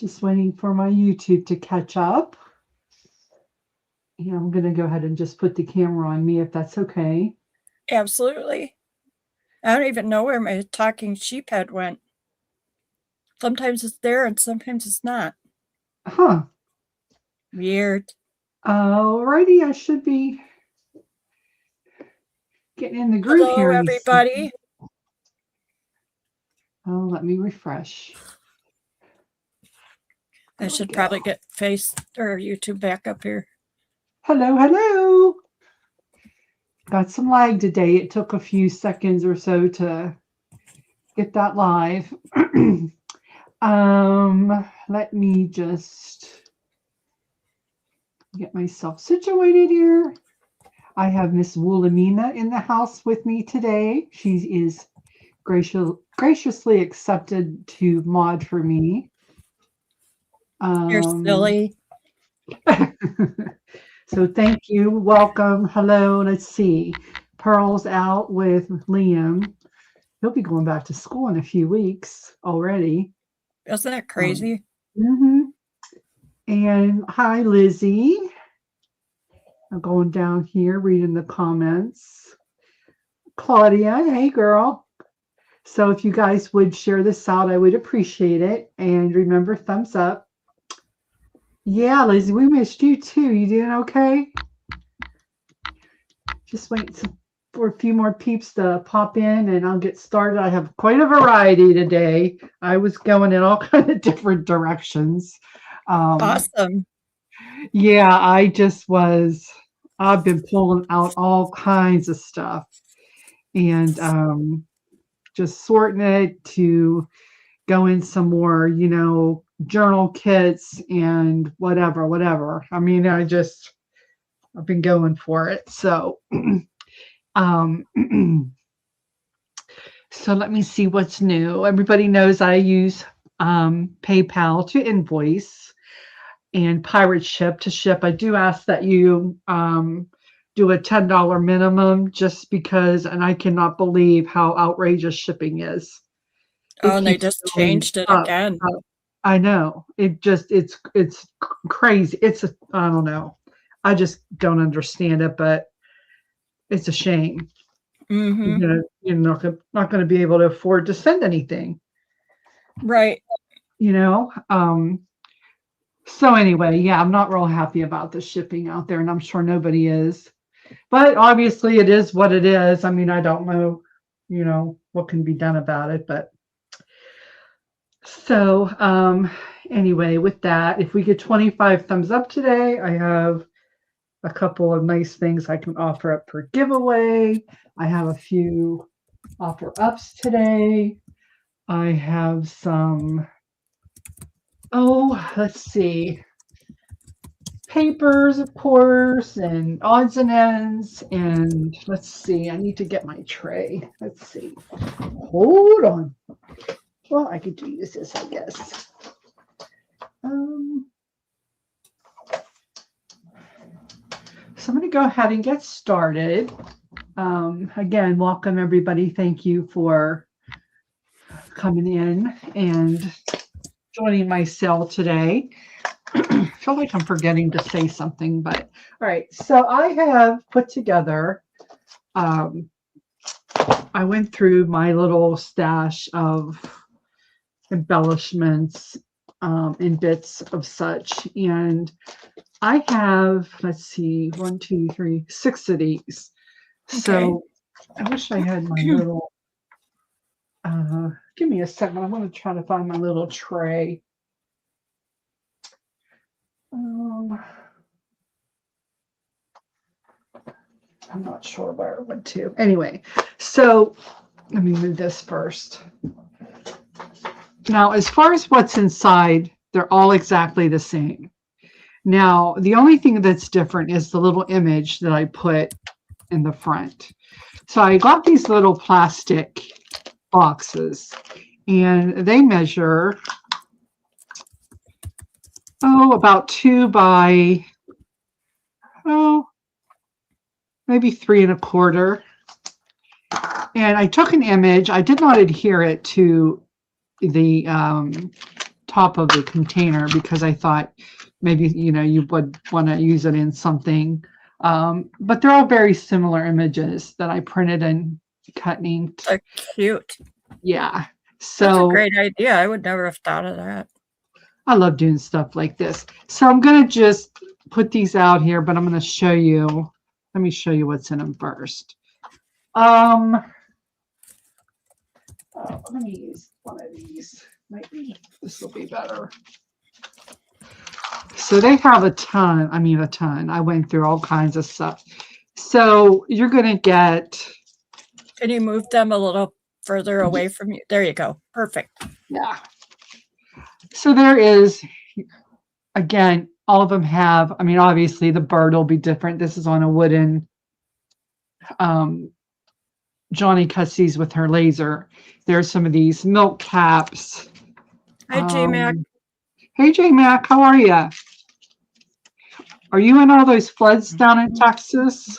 Just waiting for my YouTube to catch up. Yeah, I'm going to go ahead and just put the camera on me if that's okay. Absolutely. I don't even know where my talking sheep head went. Sometimes it's there and sometimes it's not. Huh. Weird. Alrighty, I should be getting in the groove Hello, here in a second. everybody. Oh, let me refresh. I should probably get Face or YouTube back up here. Hello, hello. Got some lag today. It took a few seconds or so to get that live. Let me just get myself situated here. I have Miss Woolamina in the house with me today. She is graciously accepted to mod for me. You're silly. So thank you. Welcome. Hello. Let's see. Pearl's out with Liam. He'll be going back to school in a few weeks already. Isn't that crazy? And hi, Lizzie. I'm going down here reading the comments. Claudia, hey girl. So if you guys would share this out, I would appreciate it. And remember, thumbs up. Yeah, Lizzie, we missed you too. You doing okay? Just wait for a few more peeps to pop in and I'll get started. I have quite a variety today. I was going in all kinds of different directions. Awesome. Yeah, I've been pulling out all kinds of stuff and just sorting it to go in some more, journal kits and whatever. I mean, I've been going for it. So, so let me see what's new. Everybody knows I use PayPal to invoice and PirateShip to ship. I do ask that you do a $10 minimum just because, and I cannot believe how outrageous shipping is. And they just changed it again. I know. It's crazy. I don't know. I just don't understand it, but it's a shame. You're not going to be able to afford to send anything. Right. So anyway, yeah, I'm not real happy about the shipping out there, and I'm sure nobody is. But obviously it is what it is. I mean, I don't know, what can be done about it, but so anyway, with that, if we get 25 thumbs up today, I have a couple of nice things I can offer up for giveaway. I have a few offer ups today. I have some, let's see, papers, of course, and odds and ends. And let's see, I need to get my tray. Let's see. Hold on. Well, I could use this, I guess. So I'm going to go ahead and get started. Again, welcome everybody. Thank you for coming in and joining my cell today. I feel like I'm forgetting to say something, but all right. So I have put together, I went through my little stash of embellishments and bits of such, and I have, let's see, 1, 2, 3, 6 of these. Okay. So I wish I had my little, give me a second. I want to try to find my little tray. I'm not sure where it went to. Anyway, so let me move this first. Now, as far as what's inside, they're all exactly the same. Now, the only thing that's different is the little image that I put in the front. So I got these little plastic boxes, and they measure, about 2 by, maybe 3 1/4. And I took an image. I did not adhere it to the top of the container because I thought maybe, you would want to use it in something. But they're all very similar images that I printed and cut and inked. They're cute. Yeah. That's a So great idea. I would never have thought of that. I love doing stuff like this. So I'm going to just put these out here, but I'm going to show you. Let me show you what's in them first. Let me use one of these. Maybe this will be better. So they have a ton. I went through all kinds of stuff. So you're going to get. Can you move them a little further away from you? There you go. Perfect. Yeah. So there is, again, all of them have, obviously the bird will be different. This is on a wooden, Johnny cuts these with her laser. There's some of these milk caps. Hi, J-Mac. Hey, J-Mac, how are you? Are you in all those floods down in Texas?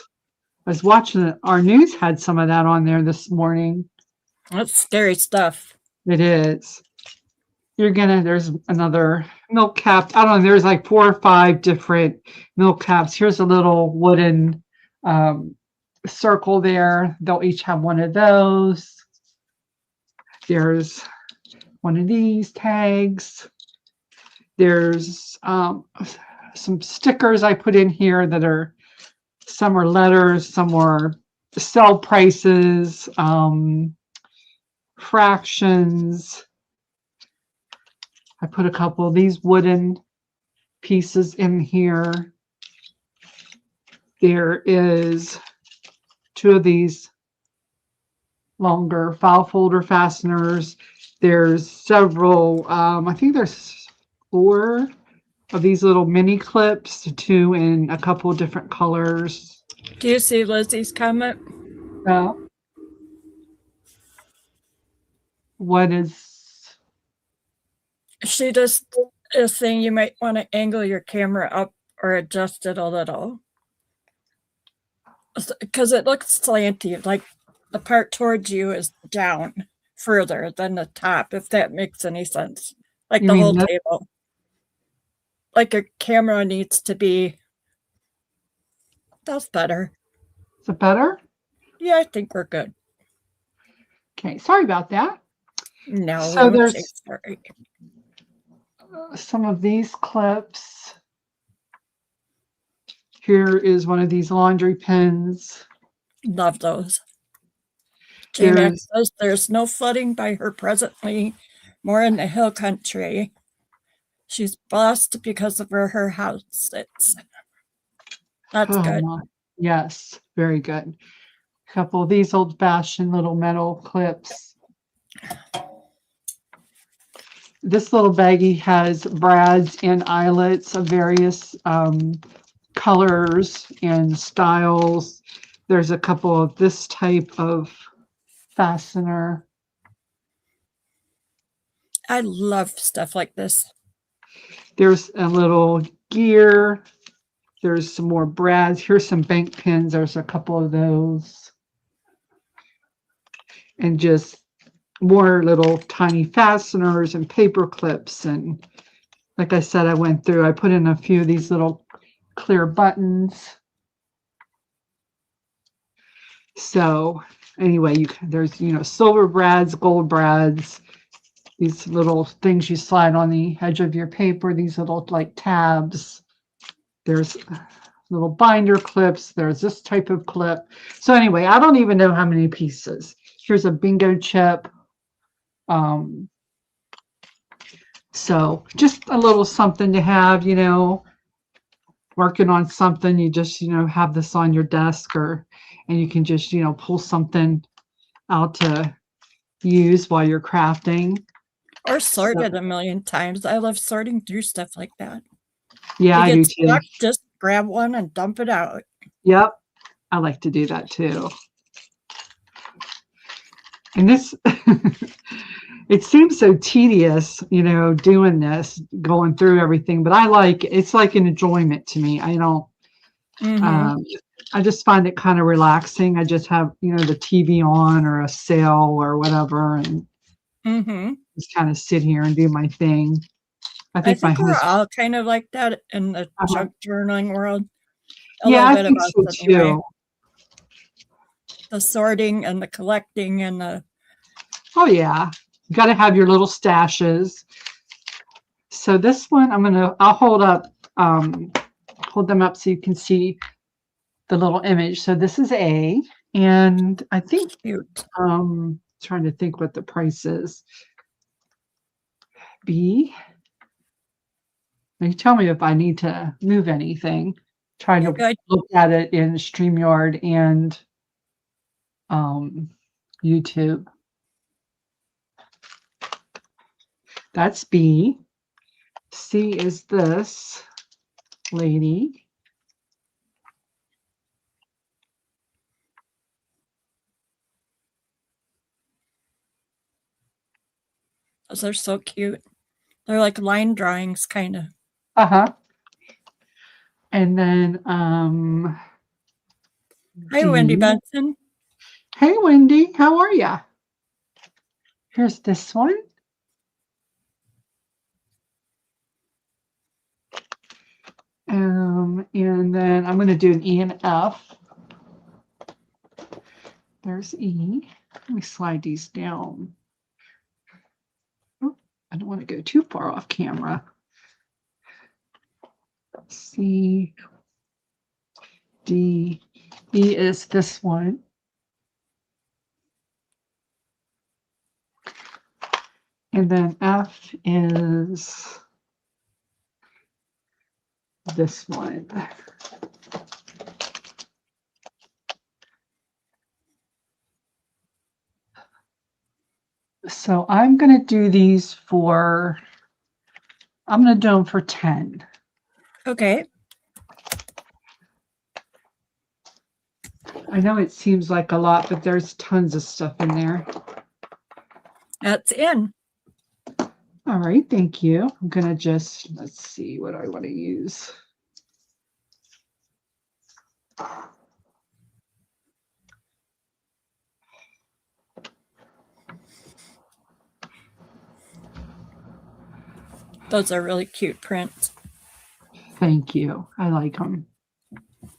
I was watching our news had some of that on there this morning. That's scary stuff. It is. There's another milk cap. I don't know, there's like 4 or 5 different milk caps. Here's a little wooden circle there. They'll each have one of those. There's one of these tags. There's some stickers I put in here that are, some are letters, some are sell prices, fractions. I put a couple of these wooden pieces in here. There is 2 of these longer file folder fasteners. There's several, I think there's 4 of these little mini clips, 2 in a couple of different colors. Do you see Lizzie's comment? What is? She just is saying you might want to angle your camera up or adjust it a little. Because it looks slanty, like the part towards you is down further than the top, if that makes any sense. Like You the mean whole that? table. Like your camera needs to be. That's better. Is it better? Yeah, I think we're good. Okay, sorry about that. No, So don't say there's sorry. some of these clips. Here is one of these laundry pins. Love those. J-Mac There's, says there's no flooding by her presently, more in the hill country. She's blessed because of where her house sits. That's good. Yes, very good. A couple of these old-fashioned little metal clips. This little baggie has brads and eyelets of various colors and styles. There's a couple of this type of fastener. I love stuff like this. There's a little gear. There's some more brads. Here's some bank pins. There's a couple of those. And just more little tiny fasteners and paper clips. And like I said, I put in a few of these little clear buttons. So anyway, there's, silver brads, gold brads, these little things you slide on the edge of your paper, these little like tabs. There's little binder clips. There's this type of clip. So anyway, I don't even know how many pieces. Here's a bingo chip. So just a little something to have, working on something. You just, have this on your desk and you can just, pull something out to use while you're crafting. Or sort it a million times. I love sorting through stuff like that. Yeah, I do too. Just grab one and dump it out. Yep. I like to do that too. And this, it seems so tedious, doing this, going through everything, but it's like an enjoyment to me. I don't, I just find it kind of relaxing. I just have, the TV on or a sale or whatever, and just kind of sit here and do my thing. I I think my think we're husband, all kind of like that in the uh-huh. junk journaling world. A Yeah, little I bit of think so us anyway. too. The sorting and the collecting and the Oh yeah, you got to have your little stashes. So this one, I'll hold them up so you can see the little image. So this is A, and I think, cute. trying to think what the price is. B. Now you tell me if I need to move anything. Trying You're to good. look at it in StreamYard and um, YouTube. That's B. C is this lady. Those are so cute. They're like line drawings, kind of. Uh-huh. And then Hi, Wendy D. Benson. Hey Wendy, how are ya? Here's this one. And then I'm going to do an E and F. There's E. Let me slide these down. Oh, I don't want to go too far off camera. C, D, E is this one. And then F is this one. So I'm going to do these I'm going to do them for 10. Okay. I know it seems like a lot, but there's tons of stuff in there. That's in. All right, thank you. I'm going to let's see what I want to use. Those are really cute prints. Thank you. I like them.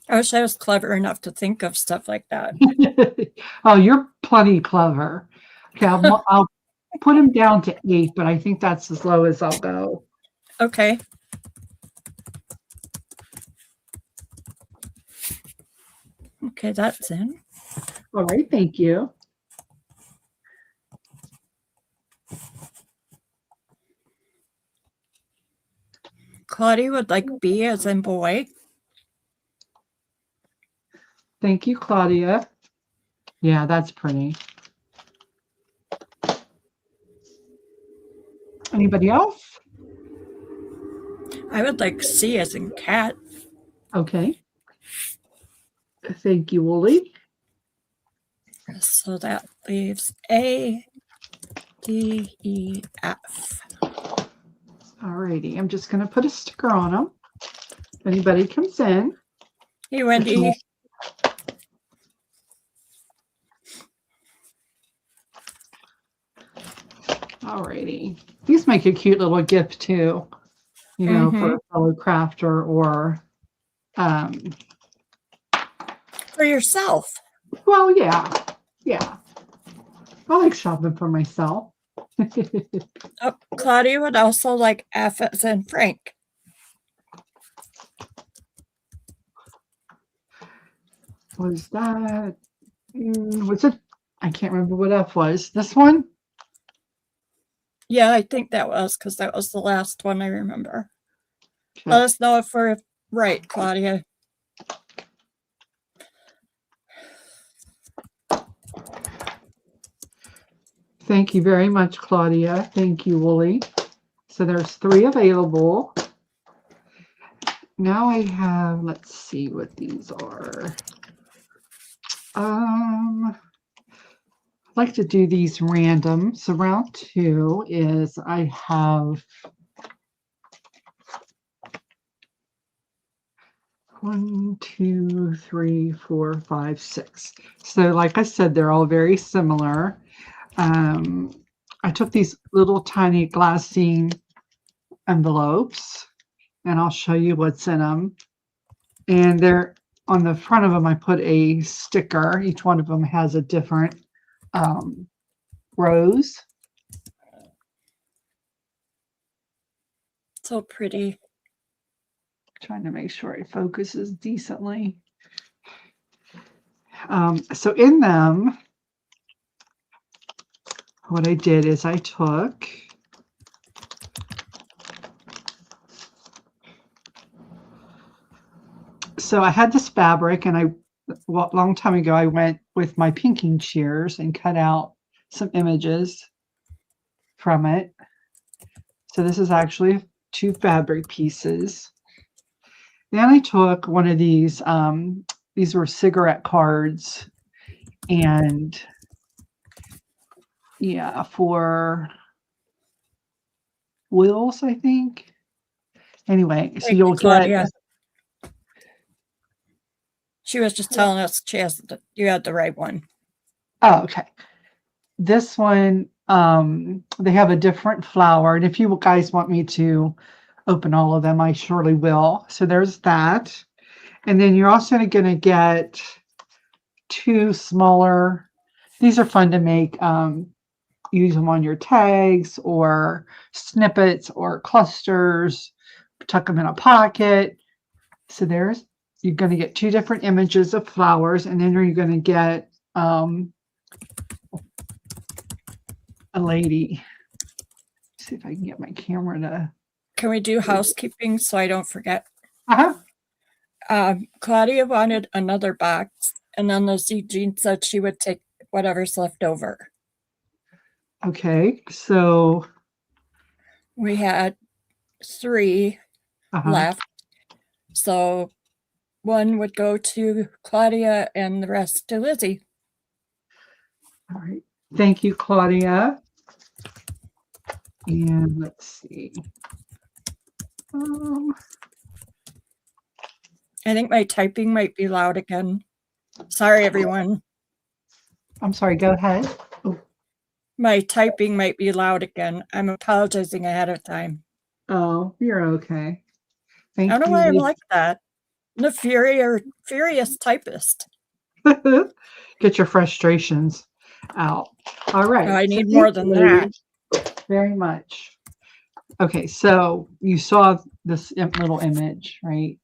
I wish I was clever enough to think of stuff like that. Oh, you're plenty clever. Okay, I'll put him down to 8, but I think that's as low as I'll go. Okay. Okay, that's in. All right, thank you. Claudia would like B as in boy. Thank you, Claudia. Yeah, that's pretty. Anybody else? I would like C as in cat. Okay. Thank you, Wooly. So that leaves A, D, E, F. All righty. I'm just going to put a sticker on them. If anybody comes in. Hey, Wendy. All righty. These make a cute little gift too, you know, for a fellow crafter or For yourself. well, yeah. I like shopping for myself. Oh, Claudia would also like F as in Frank. Was that was it? I can't remember what F was. This one? Yeah, I think that was because that was the last one I remember. Okay. Let us know if we're right, Claudia. Thank you very much, Claudia. Thank you, Wooly. So there's 3 available. Now I have, let's see what these are. I'd like to do these random. So round 2 is I have 1, 2, 3, 4, 5, 6. So like I said, they're all very similar. I took these little tiny glassine envelopes, and I'll show you what's in them. And they're on the front of them, I put a sticker. Each one of them has a different rose. So pretty. Trying to make sure it focuses decently. So in them, what I did is I took so I had this fabric, and a long time ago, I went with my pinking shears and cut out some images from it. So this is actually 2 fabric pieces. Then I took one of these were cigarette cards, and yeah, for Wills, I think. Anyway, so Thank you'll you, Claudia. get. She was just telling us you had the right one. Oh, okay. This one, they have a different flower, and if you guys want me to open all of them, I surely will. So there's that. And then you're also going to get 2 smaller. These are fun to make. Use them on your tags or snippets or clusters. Tuck them in a pocket. So you're going to get 2 different images of flowers, and then you're going to get a lady. Let's see if I can get my camera to. Can we do housekeeping so I don't forget? Uh-huh. Claudia wanted another box, and then Lucy Jean said she would take whatever's left over. Okay, so we had 3 left. So 1 would go to Claudia and the rest to Lizzie. All right. Thank you, Claudia. And let's see. I think my typing might be loud again. Sorry, everyone. I'm sorry, go ahead. Oh. My typing might be loud again. I'm apologizing ahead of time. Oh, you're okay. Thank you. I don't know why I'm like that. I'm a furious typist. Get your frustrations out. All right. I need more than that. Very much. Okay, so you saw this little image, right?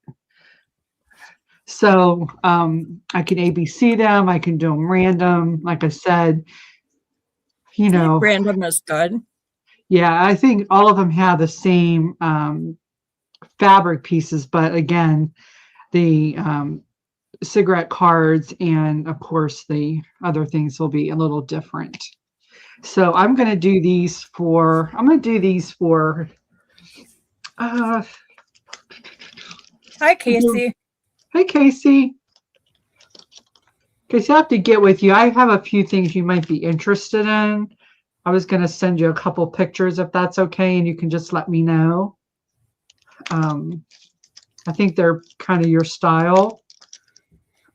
So I can ABC them. I can do them random. Like I said, random is good. Yeah, I think all of them have the same fabric pieces, but again, the cigarette cards and of course the other things will be a little different. So I'm going to do these for. Hi, Casey. Hey, Casey. Casey, I have to get with you. I have a few things you might be interested in. I was going to send you a couple pictures if that's okay, and you can just let me know. I think they're kind of your style.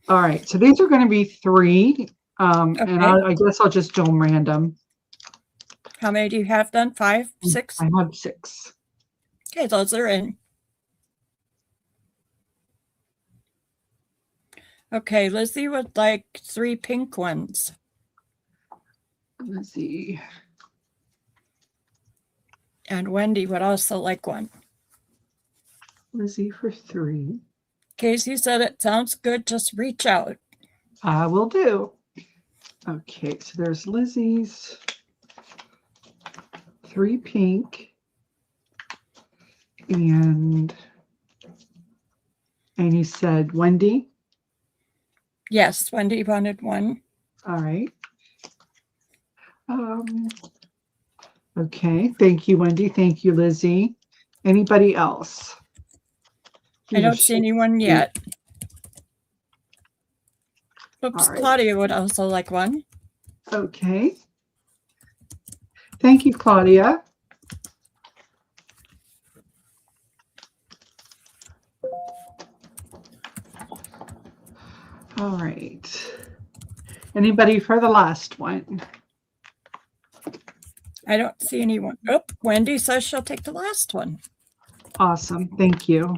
All right, so these are going to be 3, okay. And I guess I'll just do them random. How many do you have then? 5, 6? I have 6. Okay, those are in. Okay, Lizzie would like 3 pink ones. Lizzie. And Wendy would also like 1. Lizzie for 3. Casey said it sounds good. Just reach out. I will do. Okay, so there's Lizzie's 3 pink. And you said Wendy? Yes, Wendy wanted 1. All right. Okay, thank you, Wendy. Thank you, Lizzie. Anybody else? I don't see anyone yet. Oops, right. Claudia would also like 1. Okay. Thank you, Claudia. All right. Anybody for the last one? I don't see anyone. Oh, Wendy says she'll take the last one. Awesome. Thank you.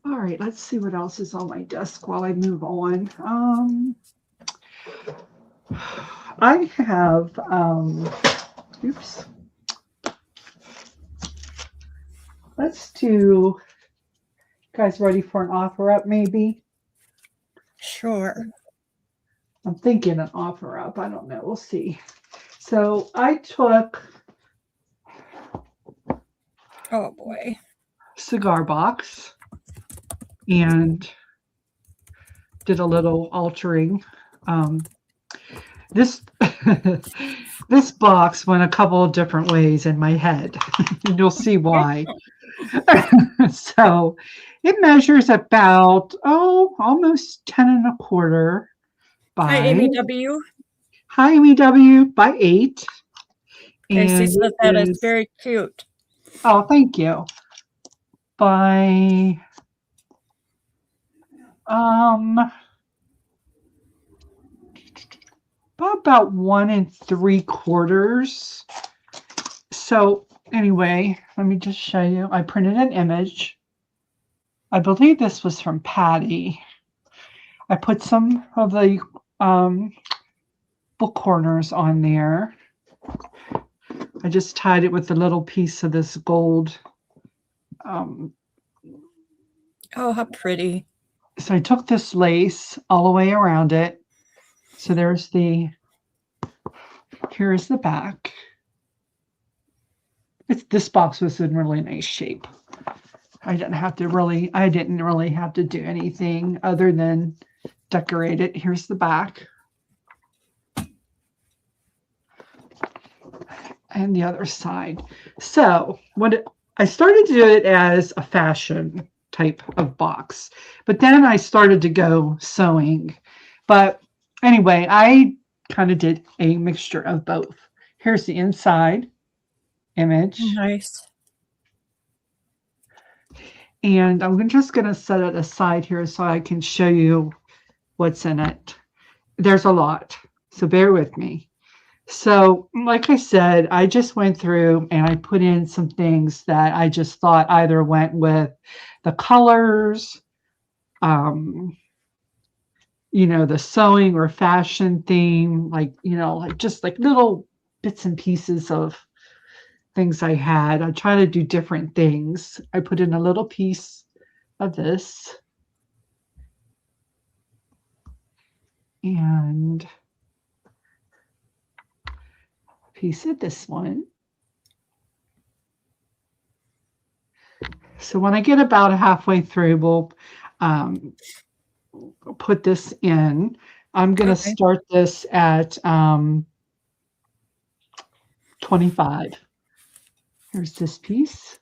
All right, let's see what else is on my desk while I move on. I have, oops. Let's do, guys ready for an offer up maybe? Sure. I'm thinking an offer up. I don't know. We'll see. So I took Oh boy. cigar box and did a little altering. This this box went a couple of different ways in my head. You'll see why. So it measures about almost 10 and a quarter Hi, by Amy W. high MEW by 8. Gracie And says it that is is, very cute. oh, thank you. By about 1 3/4. So anyway, let me just show you. I printed an image. I believe this was from Patty. I put some of the book corners on there. I just tied it with a little piece of this gold. Oh, how pretty. So I took this lace all the way around it. So here's the back. This box was in really nice shape. I didn't really have to do anything other than decorate it. Here's the back. And the other side. So I started to do it as a fashion type of box, but then I started to go sewing. But anyway, I kind of did a mixture of both. Here's the inside image. Nice. And I'm just going to set it aside here so I can show you what's in it. There's a lot, so bear with me. So, like I said, I just went through and I put in some things that I just thought either went with the colors, the sewing or fashion theme, just like little bits and pieces of things I had. I try to do different things. I put in a little piece of this and piece of this one. So when I get about halfway through, we'll put this in. I'm going to start this at 25. Here's this piece.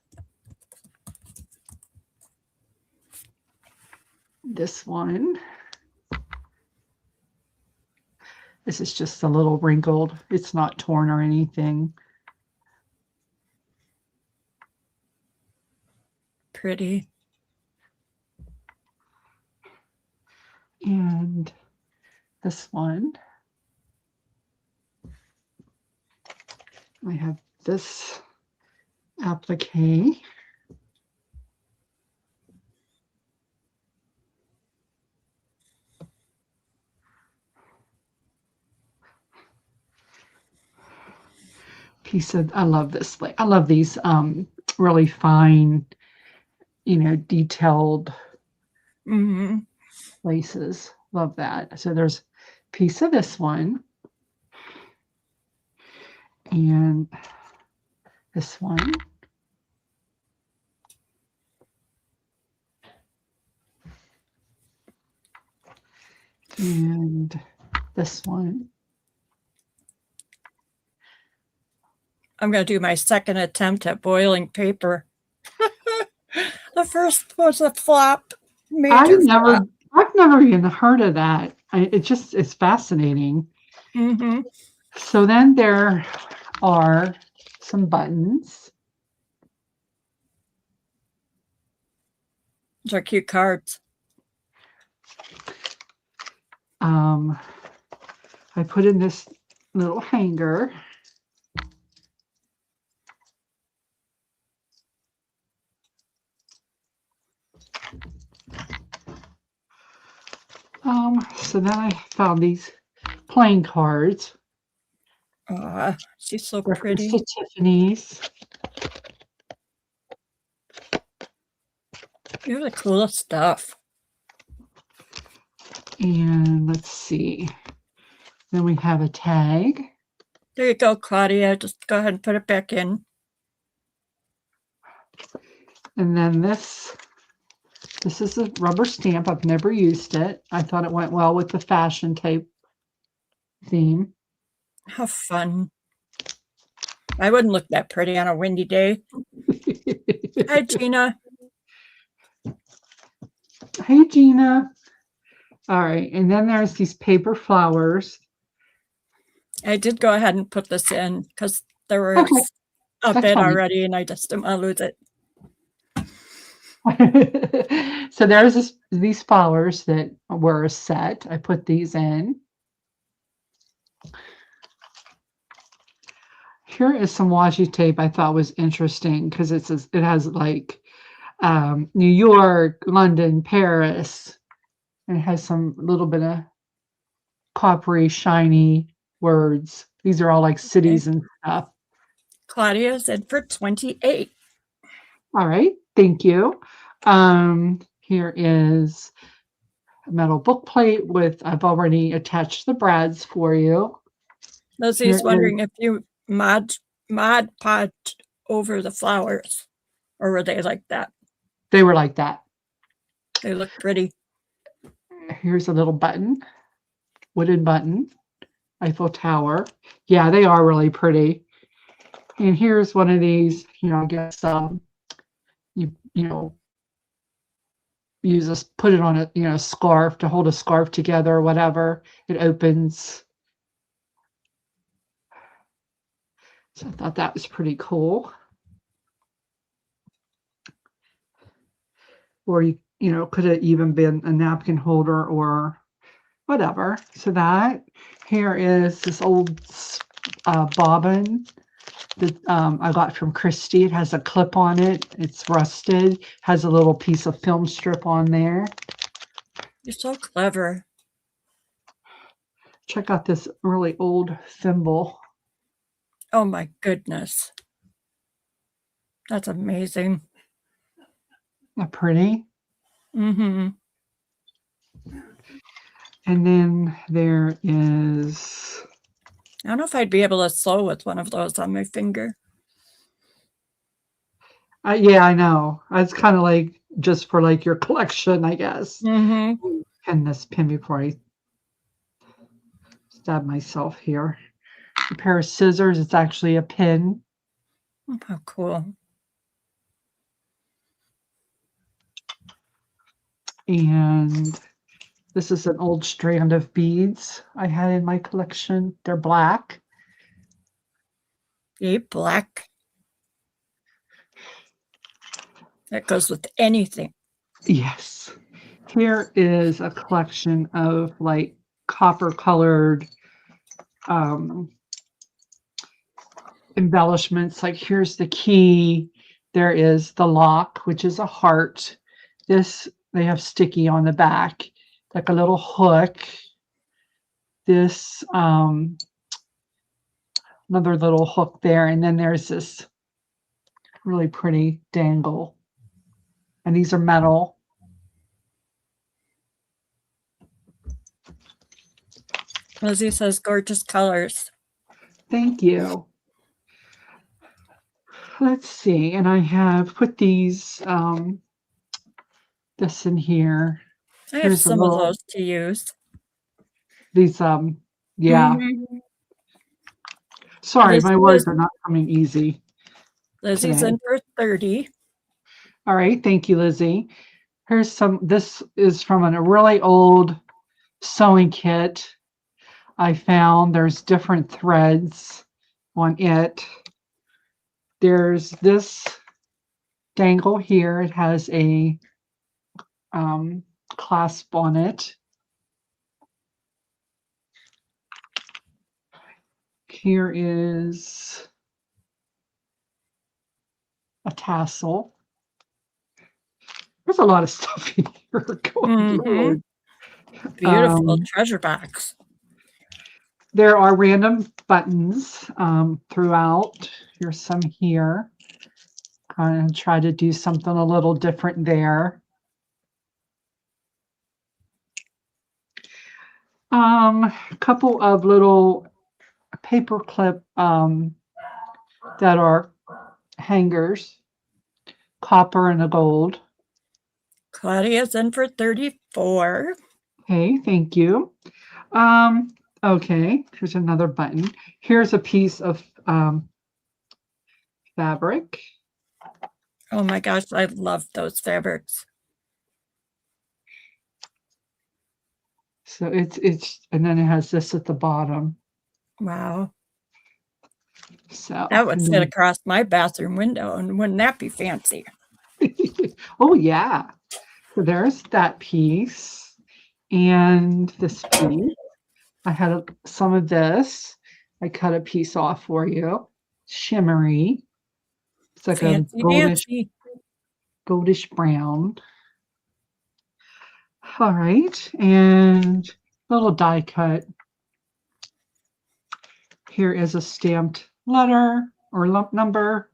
This one. This is just a little wrinkled. It's not torn or anything. Pretty. And this one. I have this applique. Piece of, I love this. I love these really fine, detailed laces. Love that. So there's a piece of this one. And this one. And this one. I'm going to do my second attempt at boiling paper. The first was a flop. Major flop. I've never even heard of that. It's fascinating. So then there are some buttons. Those are cute cards. I put in this little hanger. So then I found these playing cards. Aw, she's so They're from pretty. Tiffany's. You have the coolest stuff. And let's see. Then we have a tag. There you go, Claudia. Just go ahead and put it back in. And then this is a rubber stamp. I've never used it. I thought it went well with the fashion type theme. How fun. I wouldn't look that pretty on a windy day. Hi, Gina. Hey, Gina. All right. And then there's these paper flowers. I did go ahead and put this in because there were Okay, a that's bit fine. already, and I just didn't want to lose it. So there's these flowers that were a set. I put these in. Here is some washi tape I thought was interesting because it has like New York, London, Paris, and it has some little bit of coppery, shiny words. These are all like cities and stuff. Claudia said for 28. All right, thank you. Here is a metal book plate with, I've already attached the brads for you. Lizzie's wondering if you mod podged over the flowers, or were they like that? They were like that. They look pretty. Here's a little button, wooden button, Eiffel Tower. Yeah, they are really pretty. And here's one of these, I guess you use this, put it on a scarf to hold a scarf together or whatever. It opens. So I thought that was pretty cool. Or could have even been a napkin holder or whatever. So that here is this old bobbin that I got from Christy. It has a clip on it. It's rusted. Has a little piece of film strip on there. You're so clever. Check out this really old thimble. Oh my goodness. That's amazing. Not pretty. Mm-hmm. And then there is, I don't know if I'd be able to sew with one of those on my finger. yeah, I know. It's kind of like just for like your collection, I guess. Mm-hmm. Pin this pin before I stab myself here. A pair of scissors. It's actually a pin. Oh, how cool. And this is an old strand of beads I had in my collection. They're black. Black. That goes with anything. Yes. Here is a collection of like copper colored embellishments. Like here's the key. There is the lock, which is a heart. This, they have sticky on the back, like a little hook. This, another little hook there. And then there's this really pretty dangle. And these are metal. Lizzie says gorgeous colors. Thank you. Let's see. And I have put these, this in here. I have some of those to use. These, yeah. Mm-hmm. Sorry, my words are not coming easy. Lizzie's today. in for 30. All right. Thank you, Lizzie. Here's some, this is from a really old sewing kit I found. There's different threads on it. There's this dangle here. It has a clasp on it. Here is a tassel. There's a lot of stuff in here. Good Lord. Beautiful treasure box. There are random buttons throughout. Here's some here. I'm to try to do something a little different there. A couple of little paper clip that are hangers, copper and a gold. Claudia's in for 34. Okay, thank you. Okay, here's another button. Here's a piece of fabric. Oh my gosh, I love those fabrics. So it's and then it has this at the bottom. Wow. So That would sit across my bathroom window, and wouldn't that be fancy? oh yeah. So there's that piece and this piece. I had some of this. I cut a piece off for you. Shimmery. It's like Fancy, a goldish brown. All right, and little die cut. Here is a stamped letter or lump number.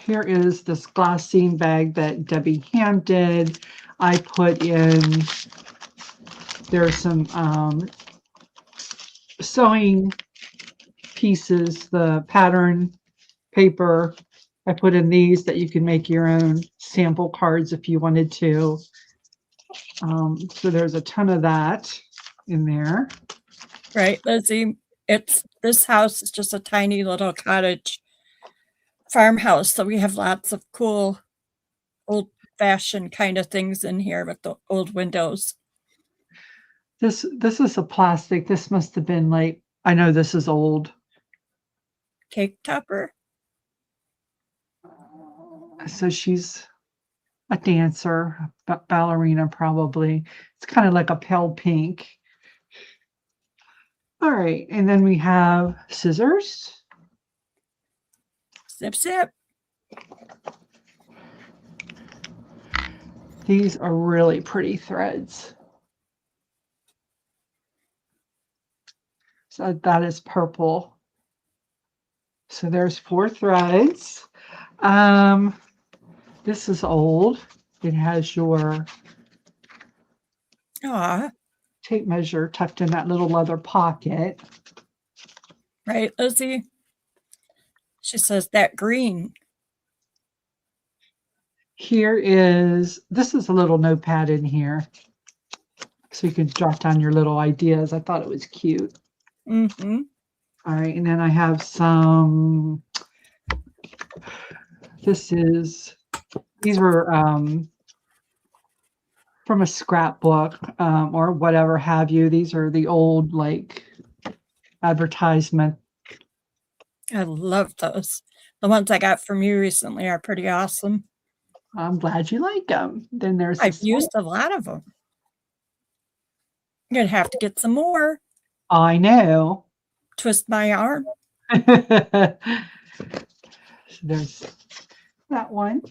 Here is this glassine bag that Debbie Ham did. I put in, there's some sewing pieces, the pattern paper. I put in these that you can make your own sample cards if you wanted to. So there's a ton of that in there. Right, Lizzie? This house is just a tiny little cottage farmhouse, so we have lots of cool old-fashioned kind of things in here with the old windows. This is a plastic. This must have been like, I know this is old. Cake topper. So she's a dancer, ballerina probably. It's kind of like a pale pink. All right, and then we have scissors. Zip, zip. These are really pretty threads. So that is purple. So there's 4 threads. This is old. It has your tape measure tucked in that little leather pocket. Right, Lizzie? She says that green. This is a little notepad in here. So you can jot down your little ideas. I thought it was cute. Mm-hmm. All right, and then I have some, these were from a scrapbook or whatever have you. These are the old like advertisement. I love those. The ones I got from you recently are pretty awesome. I'm glad you like them. Then there's I've used a lot of them. I'm going to have to get some more. I know. Twist my arm. So there's that one.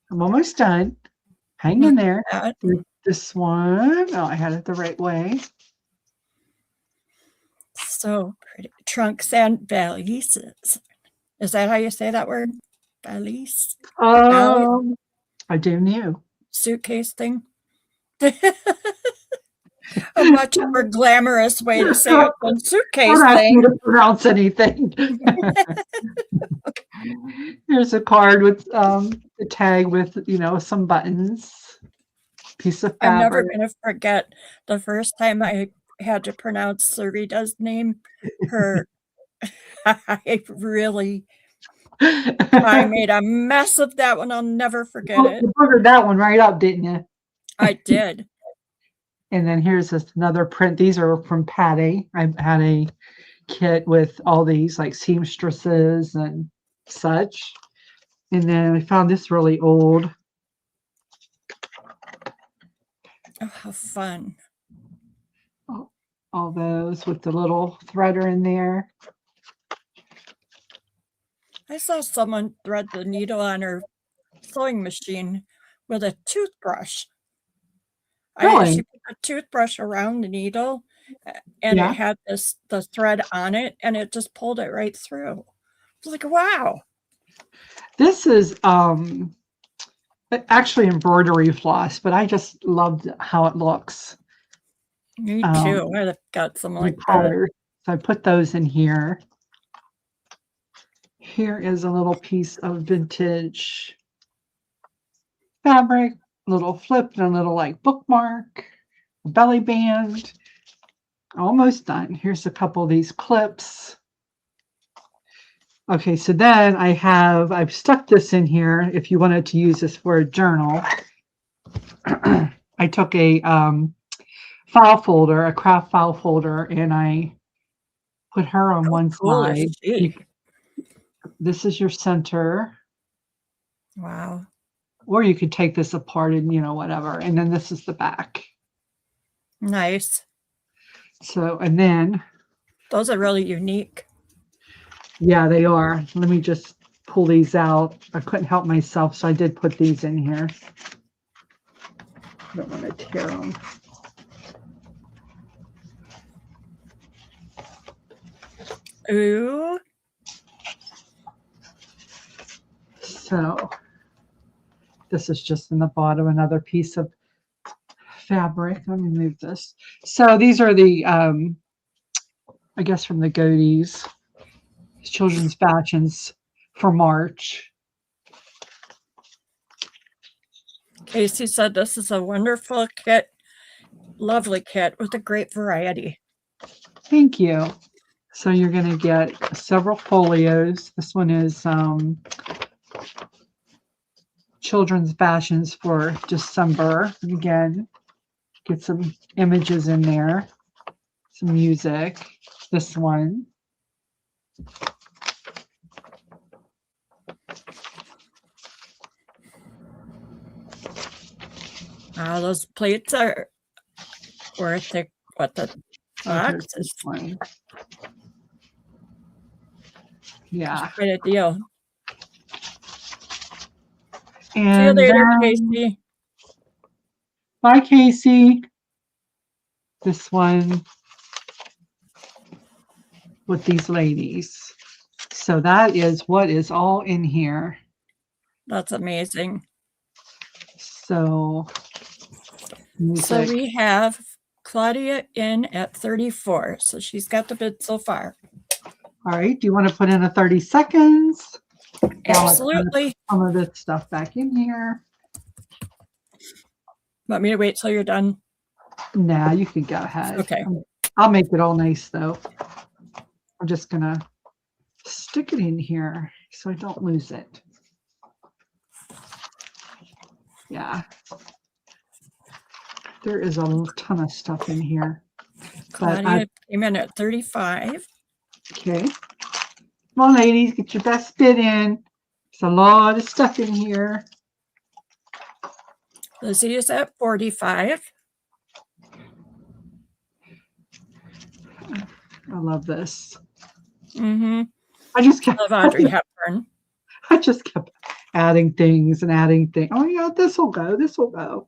I'm almost done. Hang in there. This one. Oh, I had it the right way. So pretty. Trunks and valises. Is that how you say that word? Valise? I do know. Suitcase thing? A much more glamorous way to say it than suitcase thing. To pronounce anything. Here's a card with the tag with some buttons, piece of fabric. I'm never going to forget the first time I had to pronounce Sarita's name. I made a mess of that one. I'll never forget it. You boogered that one right up, didn't you? I did. And then here's another print. These are from Patty. I had a kit with all these like seamstresses and such. And then I found this really old. Oh, how fun. All those with the little threader in there. I saw someone thread the needle on her sewing machine with a toothbrush. Really? She put a toothbrush around the needle, and Yeah. it had the thread on it, and it just pulled it right through. I was like, wow. This is actually embroidery floss, but I just loved how it looks. Me too. I've got some The like that. colors. So I put those in here. Here is a little piece of vintage fabric, a little flip and a little like bookmark, a belly band. Almost done. Here's a couple of these clips. Okay, so then I've stuck this in here if you wanted to use this for a journal. I took a file folder, a craft file folder, and I put her on one Cool side. is she? This is your center. Wow. Or you could take this apart and, whatever. And then this is the back. Nice. So, and then. Those are really unique. Yeah, they are. Let me just pull these out. I couldn't help myself, so I did put these in here. I don't want to tear them. Ooh. So this is just in the bottom, another piece of fabric. Let me move this. So these are the, I guess from the Goatees, children's fashions for March. Casey said this is a wonderful kit, lovely kit with a great variety. Thank you. So you're going to get several folios. This one is children's fashions for December. And again, get some images in there, some music. This one. Those plates are worth it. What the box is. Yeah. Quite a deal. And see you later, Casey. Bye, Casey. This one with these ladies. So that is what is all in here. That's amazing. So we have Claudia in at 34. So she's got the bid so far. All right. Do you want to put in a 30 seconds? Absolutely. Some of this stuff back in here. Want me to wait till you're done? Nah, you can go ahead. Okay. I'll make it all nice though. I'm just going to stick it in here so I don't lose it. Yeah. There is a ton of stuff in here. Claudia came in at 35. Okay. Come on, ladies, get your best bid in. There's a lot of stuff in here. Lizzie is at 45. I love this. Mm-hmm. I just kept love Audrey Hepburn. I just kept adding things and adding things. Oh yeah, this will go. This will go.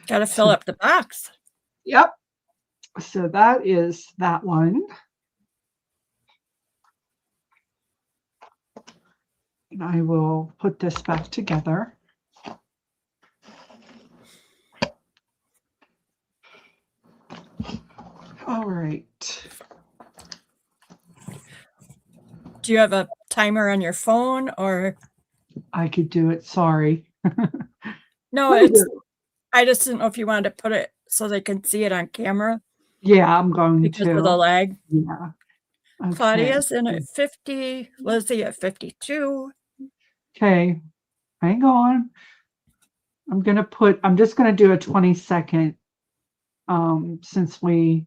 Got to fill up the box. Yep. So that is that one. And I will put this back together. All right. Do you have a timer on your phone or? I could do it. Sorry. No, I just didn't know if you wanted to put it so they can see it on camera. Yeah, I'm going because to. Because of the lag. Yeah. Okay. Claudia's in at 50. Lizzie at 52. Okay. Hang on. I'm just going to do a 20-second since we.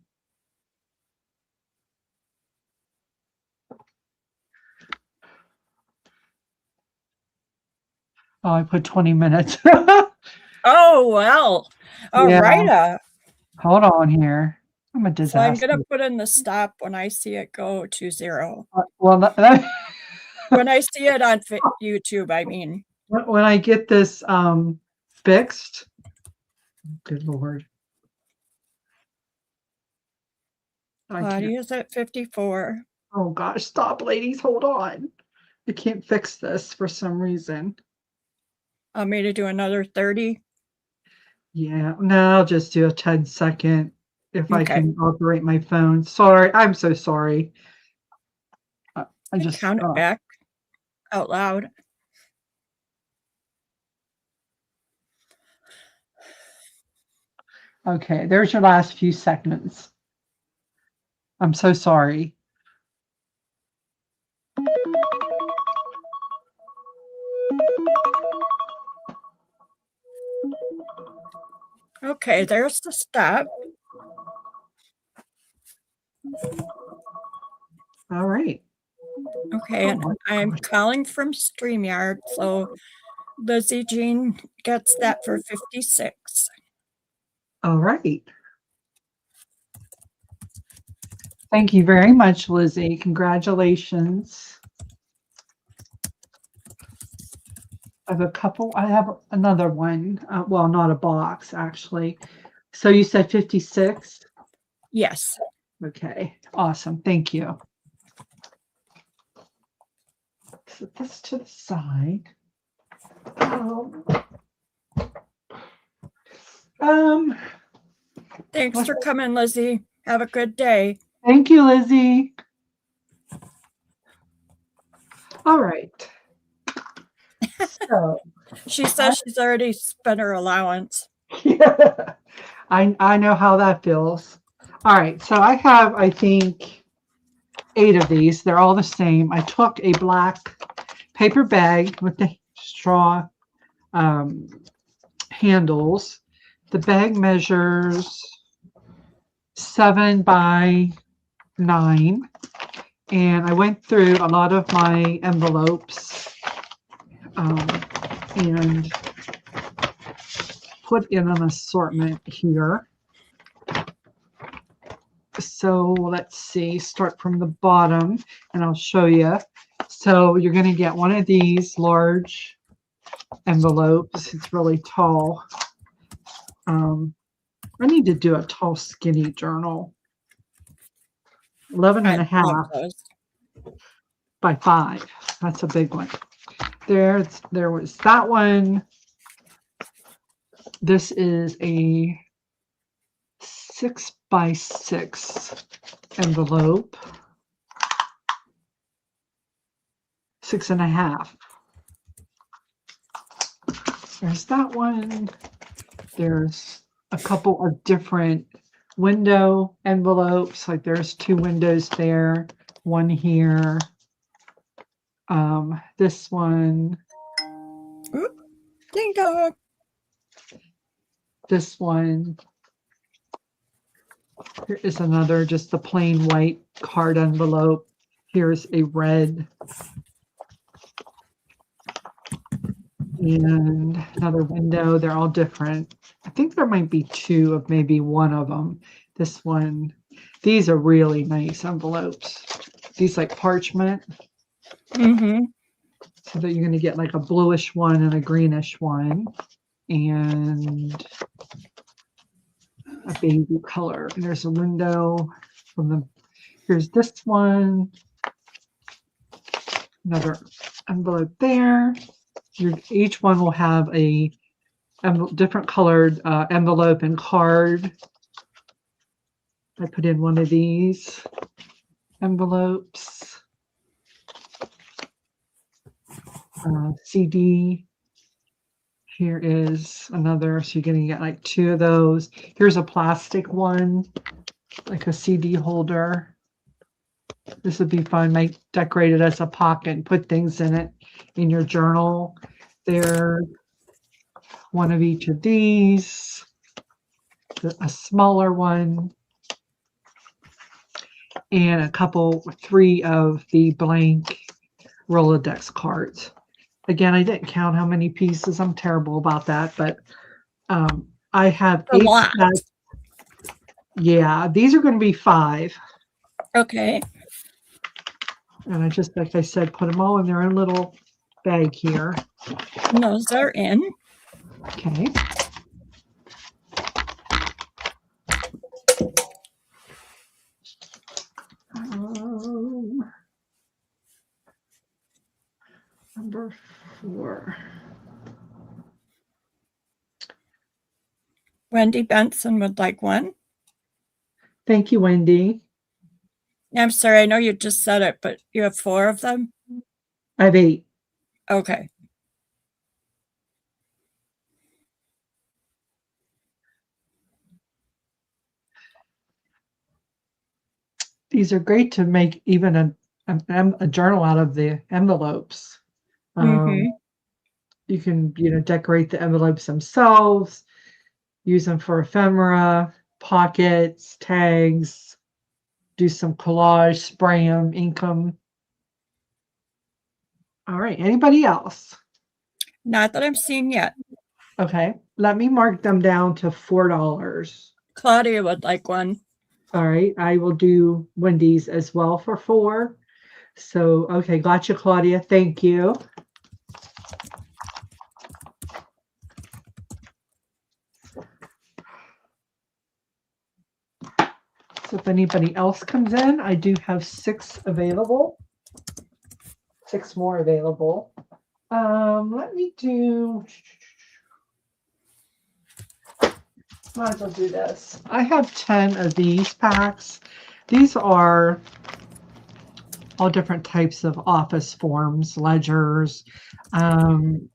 Oh, I put 20 minutes. Oh, well. All right. Hold on here. I'm a disaster. So I'm going to put in the stop when I see it go to 0. Well, when I see it on YouTube, I mean. When I get this fixed, Good Lord. I can't. Claudia's at 54. Oh gosh, stop, ladies. Hold on. I can't fix this for some reason. Want me to do another 30? Yeah, no, I'll just do a 10-second if I Okay. can operate my phone. Sorry, I'm so sorry. I just count it back out loud. okay. There's your last few seconds. I'm so sorry. Okay, there's the step. All right. Okay, and I'm calling from StreamYard, so Lizzie Jean gets that for 56. All right. Thank you very much, Lizzie. Congratulations. I have another one. Well, not a box, actually. So you said 56? Yes. Okay, awesome. Thank you. Set this to the side. Thanks for coming, Lizzie. Have a good day. Thank you, Lizzie. All right. So She says she's already spent her allowance. yeah, I know how that feels. All right, so I have, I think, 8 of these. They're all the same. I took a black paper bag with the straw handles. The bag measures 7 by 9, and I went through a lot of my envelopes and put in an assortment here. So let's see, start from the bottom and I'll show you. So you're going to get one of these large envelopes. It's really tall. I need to do a tall, skinny journal. 11 and a half by 5. That's a big one. There was that one. This is a 6 by 6 envelope. 6 and a half. There's that one. There's a couple of different window envelopes. Like there's 2 windows there, one here. This one. Ding dong. This one. Here is another, just the plain white card envelope. Here's a red. And another window. They're all different. I think there might be 2 of maybe one of them. This one. These are really nice envelopes. These like parchment. Mm-hmm. So that you're going to get like a bluish one and a greenish one. And a baby color. And there's a window from the, here's this one. Another envelope there. Each one will have a different colored envelope and card. I put in one of these envelopes. CD. Here is another, so you're going to get like 2 of those. Here's a plastic one, like a CD holder. This would be fun. Might decorate it as a pocket and put things in it in your journal. There's one of each of these, a smaller one, and a couple, 3 of the blank Rolodex cards. Again, I didn't count how many pieces. I'm terrible about that, but I have 8 sets. Yeah, these are going to be 5. Okay. And I just, like I said, put them all in their own little bag here. And those are in. Okay. for 4. Wendy Benson would like one. Thank you, Wendy. I'm sorry, I know you just said it, but you have 4 of them? I have 8. Okay. These are great to make even a journal out of the envelopes. Mm-hmm. You can, decorate the envelopes themselves, use them for ephemera, pockets, tags, do some collage, spray them, ink them. All right, anybody else? Not that I'm seeing yet. Okay, let me mark them down to $4. Claudia would like one. All right, I will do Wendy's as well for 4. So, okay, gotcha, Claudia. Thank you. So if anybody else comes in, I do have 6 available. 6 more available. Let me do. Might as well do this. I have 10 of these packs. These are all different types of office forms, ledgers. None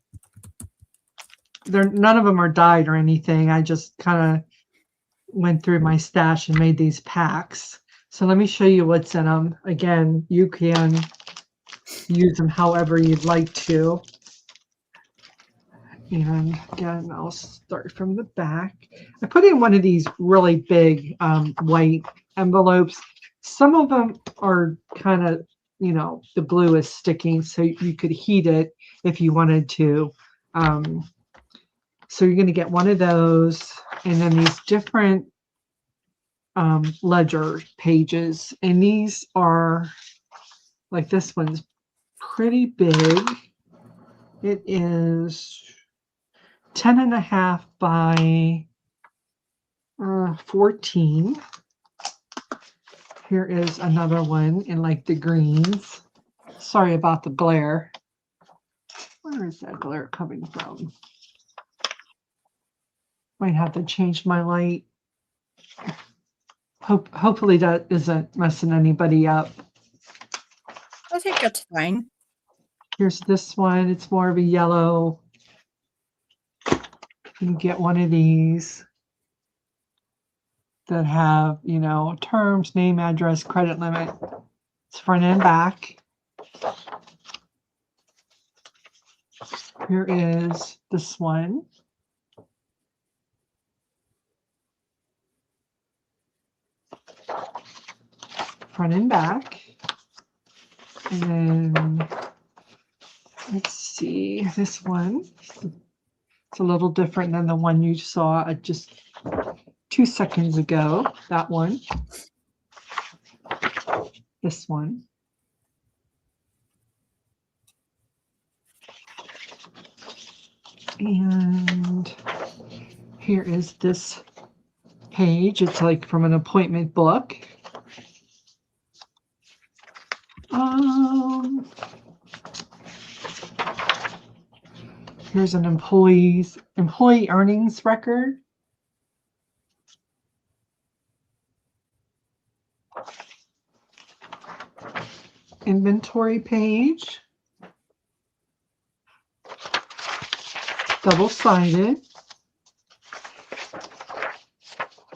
of them are dyed or anything. I just kind of went through my stash and made these packs. So let me show you what's in them. Again, you can use them however you'd like to. And again, I'll start from the back. I put in one of these really big white envelopes. Some of them are kind of, the glue is sticking, so you could heat it if you wanted to. So you're going to get one of those, and then these different ledger pages. And these are, like this one's pretty big. It is 10.5 by 14. Here is another one in like the greens. Sorry about the glare. Where is that glare coming from? Might have to change my light. Hopefully that isn't messing anybody up. I think it's fine. Here's this one. It's more of a yellow. You can get one of these that have, terms, name, address, credit limit. It's front and back. Here is this one. Front and back. And then, let's see, this one. It's a little different than the one you saw just 2 seconds ago. That one. This one. And here is this page. It's like from an appointment book. Here's an employee earnings record. Inventory page. Double-sided.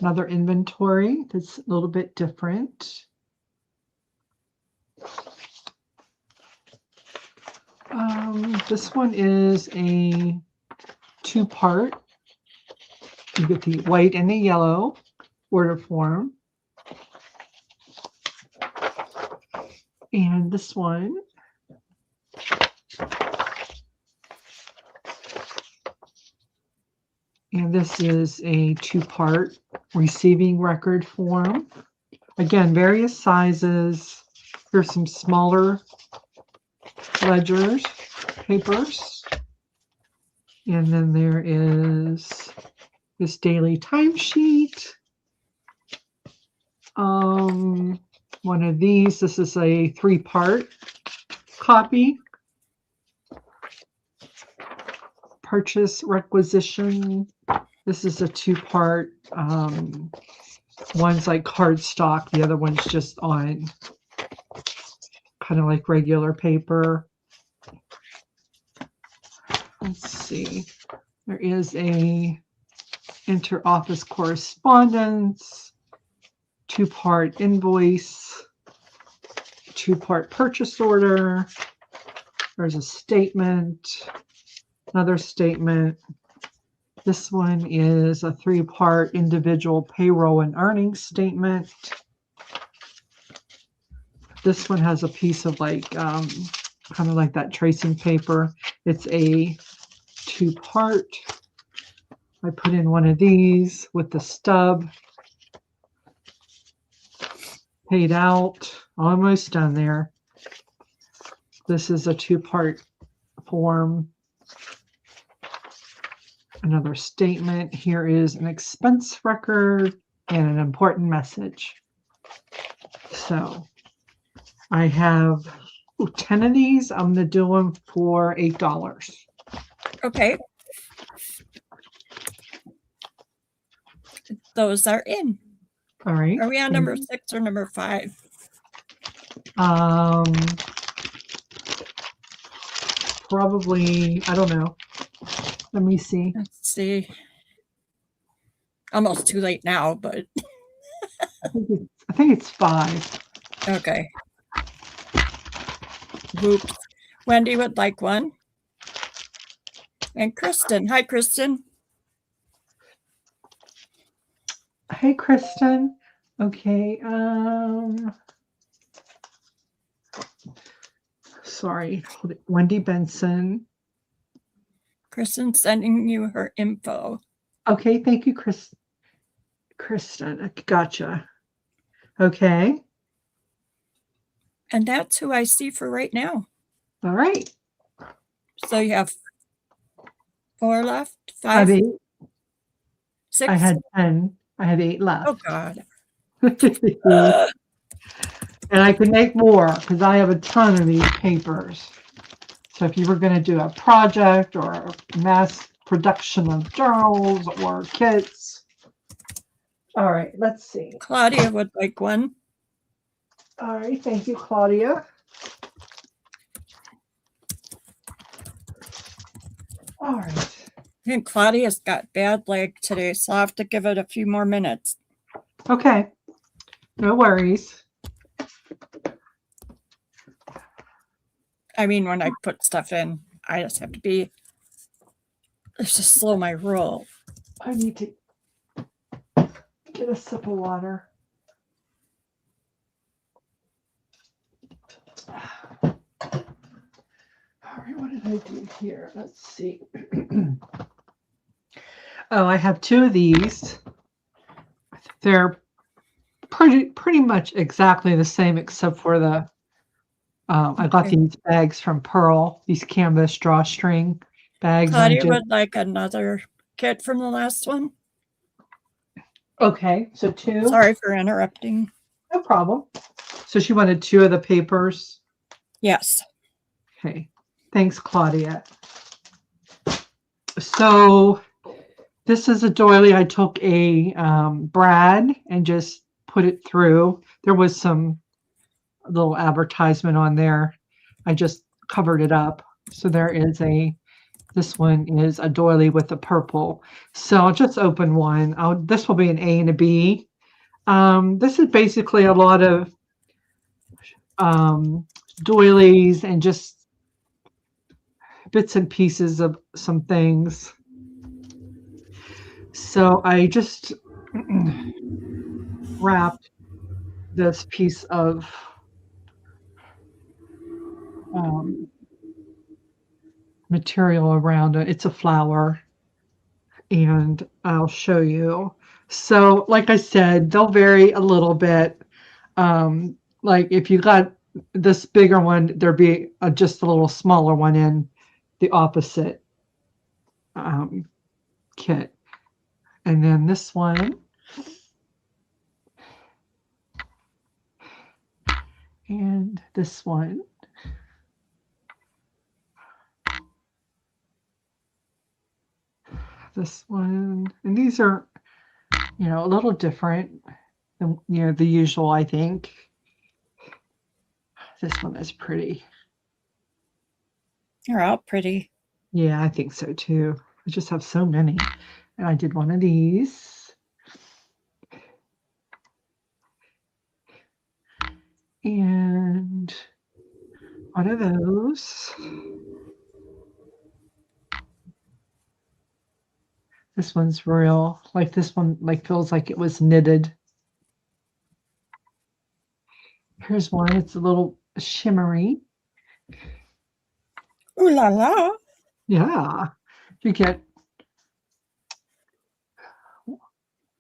Another inventory that's a little bit different. This one is a 2-part. You get the white and the yellow order form. And this one and this is a 2-part receiving record form. Again, various sizes. Here's some smaller ledgers, papers. And then there is this daily timesheet. One of these, this is a 3-part copy. purchase requisition. This is a two-part. One's like cardstock, the other one's just on kind of like regular paper. Let's see. There is a inter-office correspondence, two-part invoice, two-part purchase order. There's a statement, another statement. This one is a three-part individual payroll and earnings statement. This one has a piece of like, kind of like that tracing paper. It's a two-part. I put in one of these with the stub. Paid out, almost done there. This is a two-part form. Another statement. Here is an expense record and an important message. So I have 10 of these. I'm going to do them for $8. Okay. Those are in. All right. Are we on number 6 or number 5? Probably, I don't know. Let me see. Let's see. Almost too late now, but I think it's 5. okay. Whoops. Wendy would like one. And Kristen. Hi, Kristen. Hey, Kristen. Okay. Sorry. Wendy Benson. Kristen's sending you her info. Okay. Thank you, Kristen. Gotcha. Okay. And that's who I see for right now. All right. So you have 4 left? I have 5? 8. 6? I had 10. I have 8 left. Oh, God. And I can make more because I have a ton of these papers. So if you were going to do a project or a mass production of journals or kits. All right, let's see. Claudia would like one. All right, thank you, Claudia. All right. I think Claudia's got bad leg today, so I'll have to give it a few more minutes. Okay, no worries. I mean, when I put stuff in, I just have to be, let's just slow my roll. I need to get a sip of water. All right, what did I do here? Let's see. Oh, I have 2 of these. They're pretty much exactly the same, except for the I got these bags from Pearl, these canvas drawstring bags. Claudia would like another kit from the last one. Okay, so 2. Sorry for interrupting. No problem. So she wanted 2 of the papers. Yes. Okay. Thanks, Claudia. So this is a doily. I took a brad and just put it through. There was some little advertisement on there. I just covered it up. So there is this one is a doily with the purple. So I'll just open one. This will be an A and a B. This is basically a lot of doilies and just bits and pieces of some things. So I just wrapped this piece of material around it. It's a flower, and I'll show you. So like I said, they'll vary a little bit. Like if you got this bigger one, there'd be just a little smaller one in the opposite kit. And then this one. And this one. this one. And these are, a little different than, the usual, I think. This one is pretty. They're all pretty. Yeah, I think so too. I just have so many. And I did one of these. And one of those. This one's real. Like this one feels like it was knitted. Here's one. It's a little shimmery. Ooh la la. Yeah. You get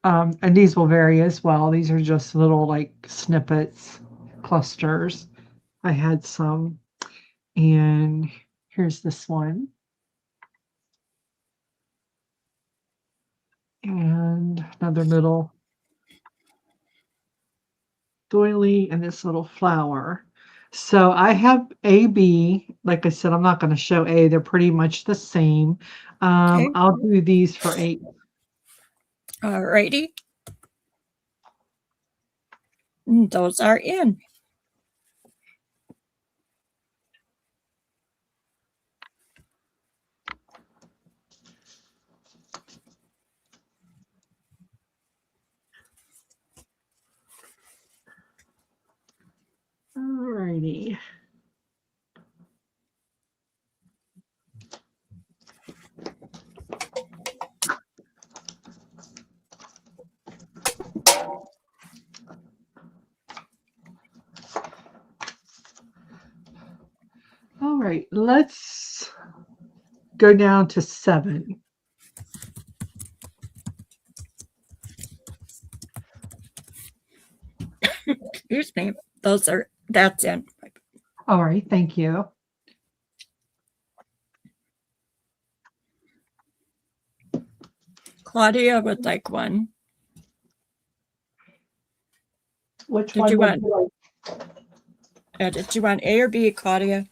and these will vary as well. These are just little like snippets, clusters. I had some. And here's this one. And another little doily and this little flower. So I have A, B. Like I said, I'm not going to show A. They're pretty much the same. Okay. I'll do these for 8. Alrighty. Those are in. Alrighty. All right, let's go down to 7. Excuse me. That's in. All right, thank you. Claudia would like one. Which Did one you would want? Did you want A or B, Claudia?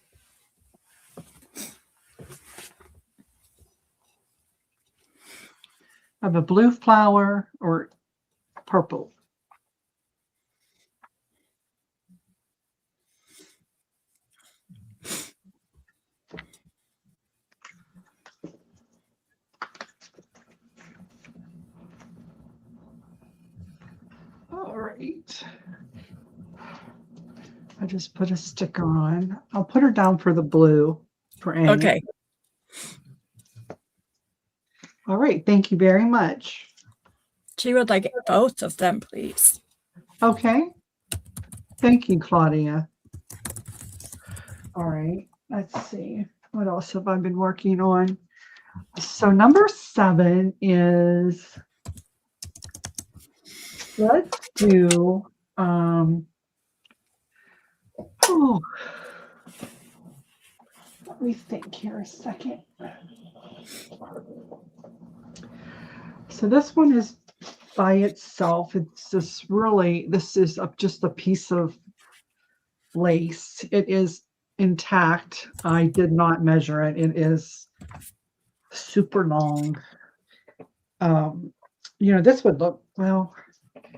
I have a blue flower or purple. All right. I just put a sticker on. I'll put her down for the blue for A. Okay. All right. Thank you very much. She would like both of them, please. Okay. Thank you, Claudia. All right. Let's see. What else have I been working on? So number 7 is, let's do, let me think here a second. So this one is by itself. It's just really, this is just a piece of lace. It is intact. I did not measure it. It is super long. This would look, well,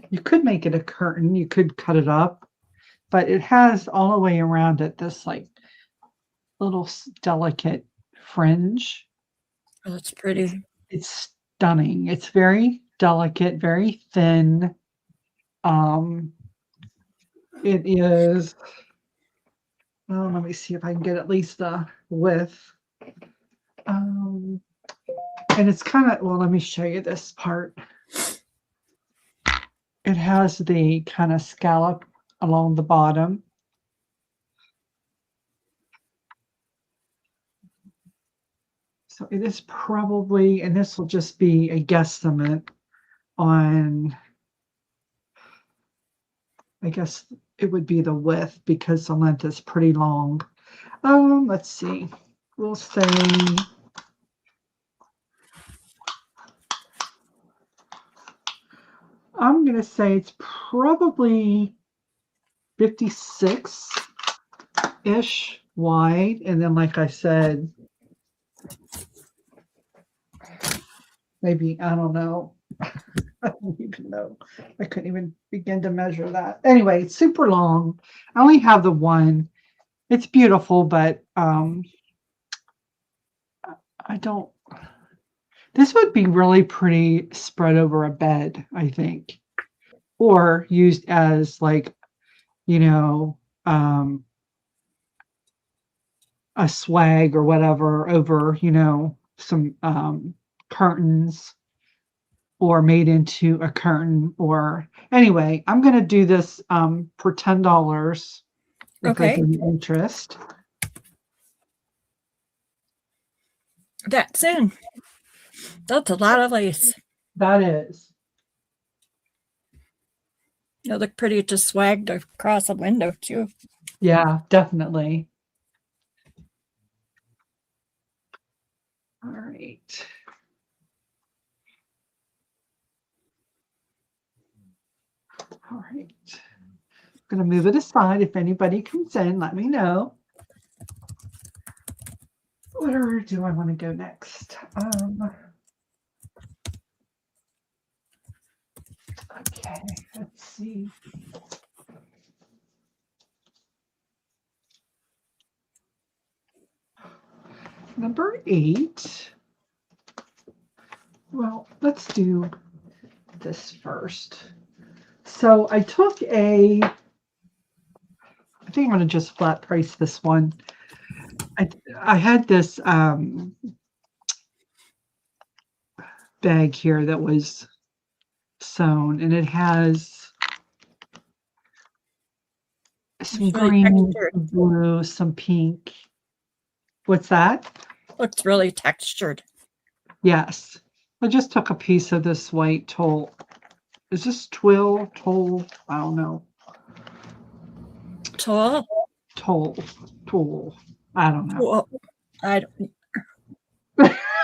you could make it a curtain. You could cut it up, but it has all the way around it this like little delicate fringe. Oh, that's pretty. It's stunning. It's very delicate, very thin. It is, well, let me see if I can get at least the width. And it's kind of, well, let me show you this part. It has the kind of scallop along the bottom. So it is probably, and this will just be a guesstimate on, I guess it would be the width because the length is pretty long. Let's see. We'll say, I'm going to say it's probably 56-ish wide. And then, like I said, maybe, I don't know. I don't even know. I couldn't even begin to measure that. Anyway, it's super long. I only have the one. It's beautiful, but I don't. This would be really pretty spread over a bed, I think, or used as like, you know, a swag or whatever over, some curtains, or made into a curtain. Or anyway, I'm going to do this for $10 if there's Okay. any interest. That's in. That's a lot of lace. That is. It look pretty just swagged across a window too. Yeah, definitely. All right. All right. I'm going to move it aside. If anybody comes in, let me know. Where do I want to go next? Okay, let's see. Number 8. Well, let's do this first. So I took I think I'm going to just flat price this one. I had this bag here that was sewn, and it has some It's really green, textured. some blue, some pink. What's that? Looks really textured. Yes. I just took a piece of this white tulle. Is this tulle? I don't know. Tulle? Tulle. I don't know. Tulle. I don't.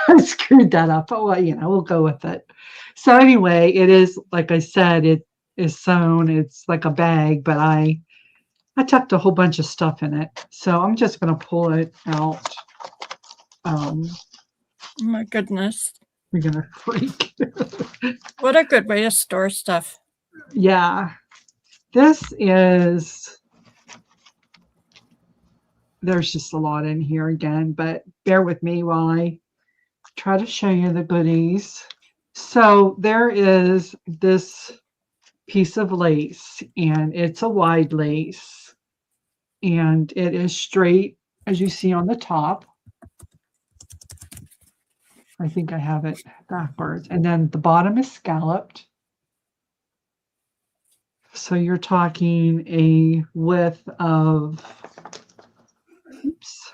I screwed that up. Oh, well, we'll go with it. So anyway, it is, like I said, it is sewn. It's like a bag, but I tucked a whole bunch of stuff in it. So I'm just going to pull it out. Oh my goodness. You're going to freak. What a good way to store stuff. Yeah. This is, there's just a lot in here again, but bear with me while I try to show you the goodies. So there is this piece of lace, and it's a wide lace, and it is straight, as you see on the top. I think I have it backwards. And then the bottom is scalloped. So you're talking a width of, oops,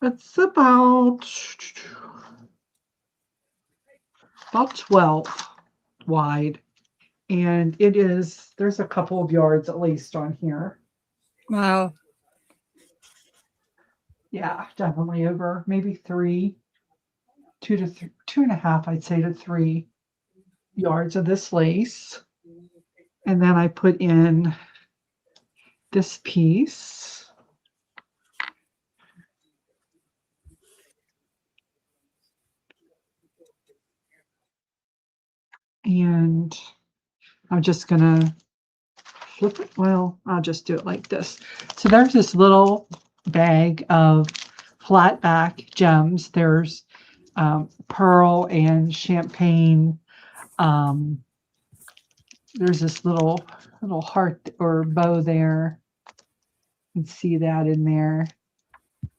it's about 12 wide. And there's a couple of yards at least on here. Wow. Yeah, definitely over maybe 2 to 2.5, I'd say, to 3 yards of this lace. And then I put in this piece. And I'm just going to flip it. Well, I'll just do it like this. So there's this little bag of flat back gems. There's pearl and champagne. There's this little heart or bow there. You can see that in there.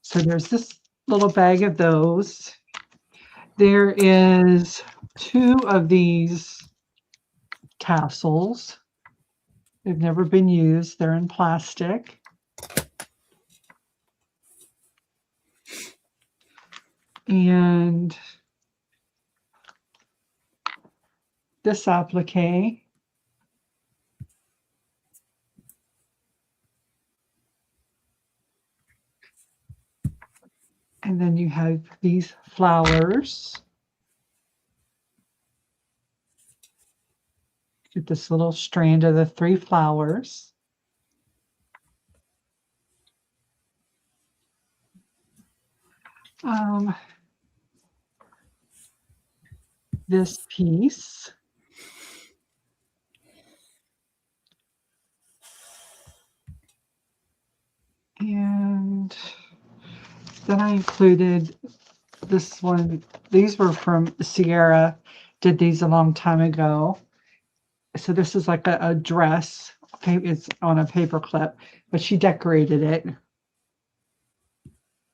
So there's this little bag of those. There is 2 of these tassels. They've never been used. They're in plastic. And this applique. And then you have these flowers. Get this little strand of the 3 flowers. this piece. And then I included this one. These were from Sierra, did these a long time ago. So this is like a dress. Okay, it's on a paper clip, but she decorated it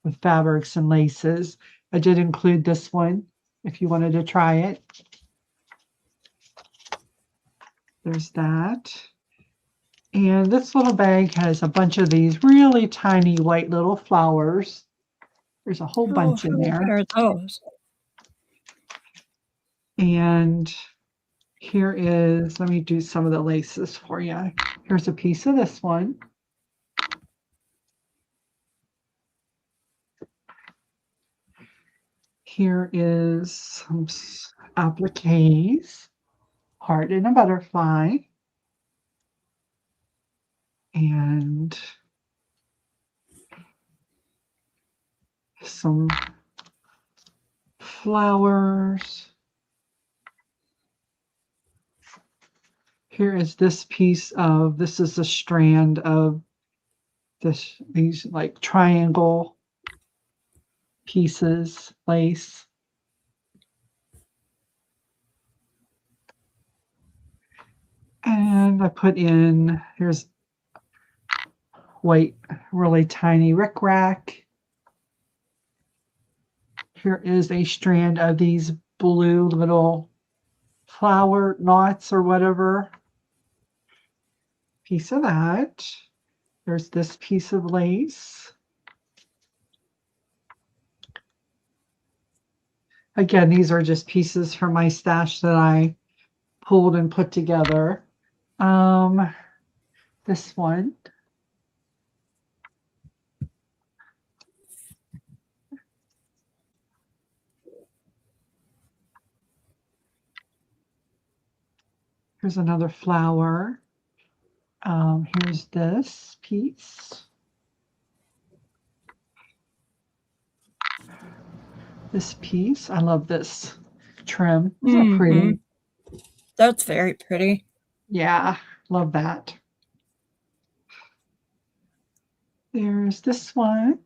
with fabrics and laces. I did include this one if you wanted to try it. There's that. And this little bag has a bunch of these really tiny white little flowers. There's a whole bunch in there. What are those? And here is, let me do some of the laces for you. Here's a piece of this one. Here is some appliques, heart and a butterfly. And some flowers. Here is this piece of, this is a strand of these like triangle pieces, lace. And I put in, here's white, really tiny rickrack. Here is a strand of these blue little flower knots or whatever. Piece of that. There's this piece of lace. Again, these are just pieces from my stash that I pulled and put together. This one. Here's another flower. Here's this piece. This piece. I love this trim. Isn't it pretty? That's very pretty. Yeah, love that. There's this one.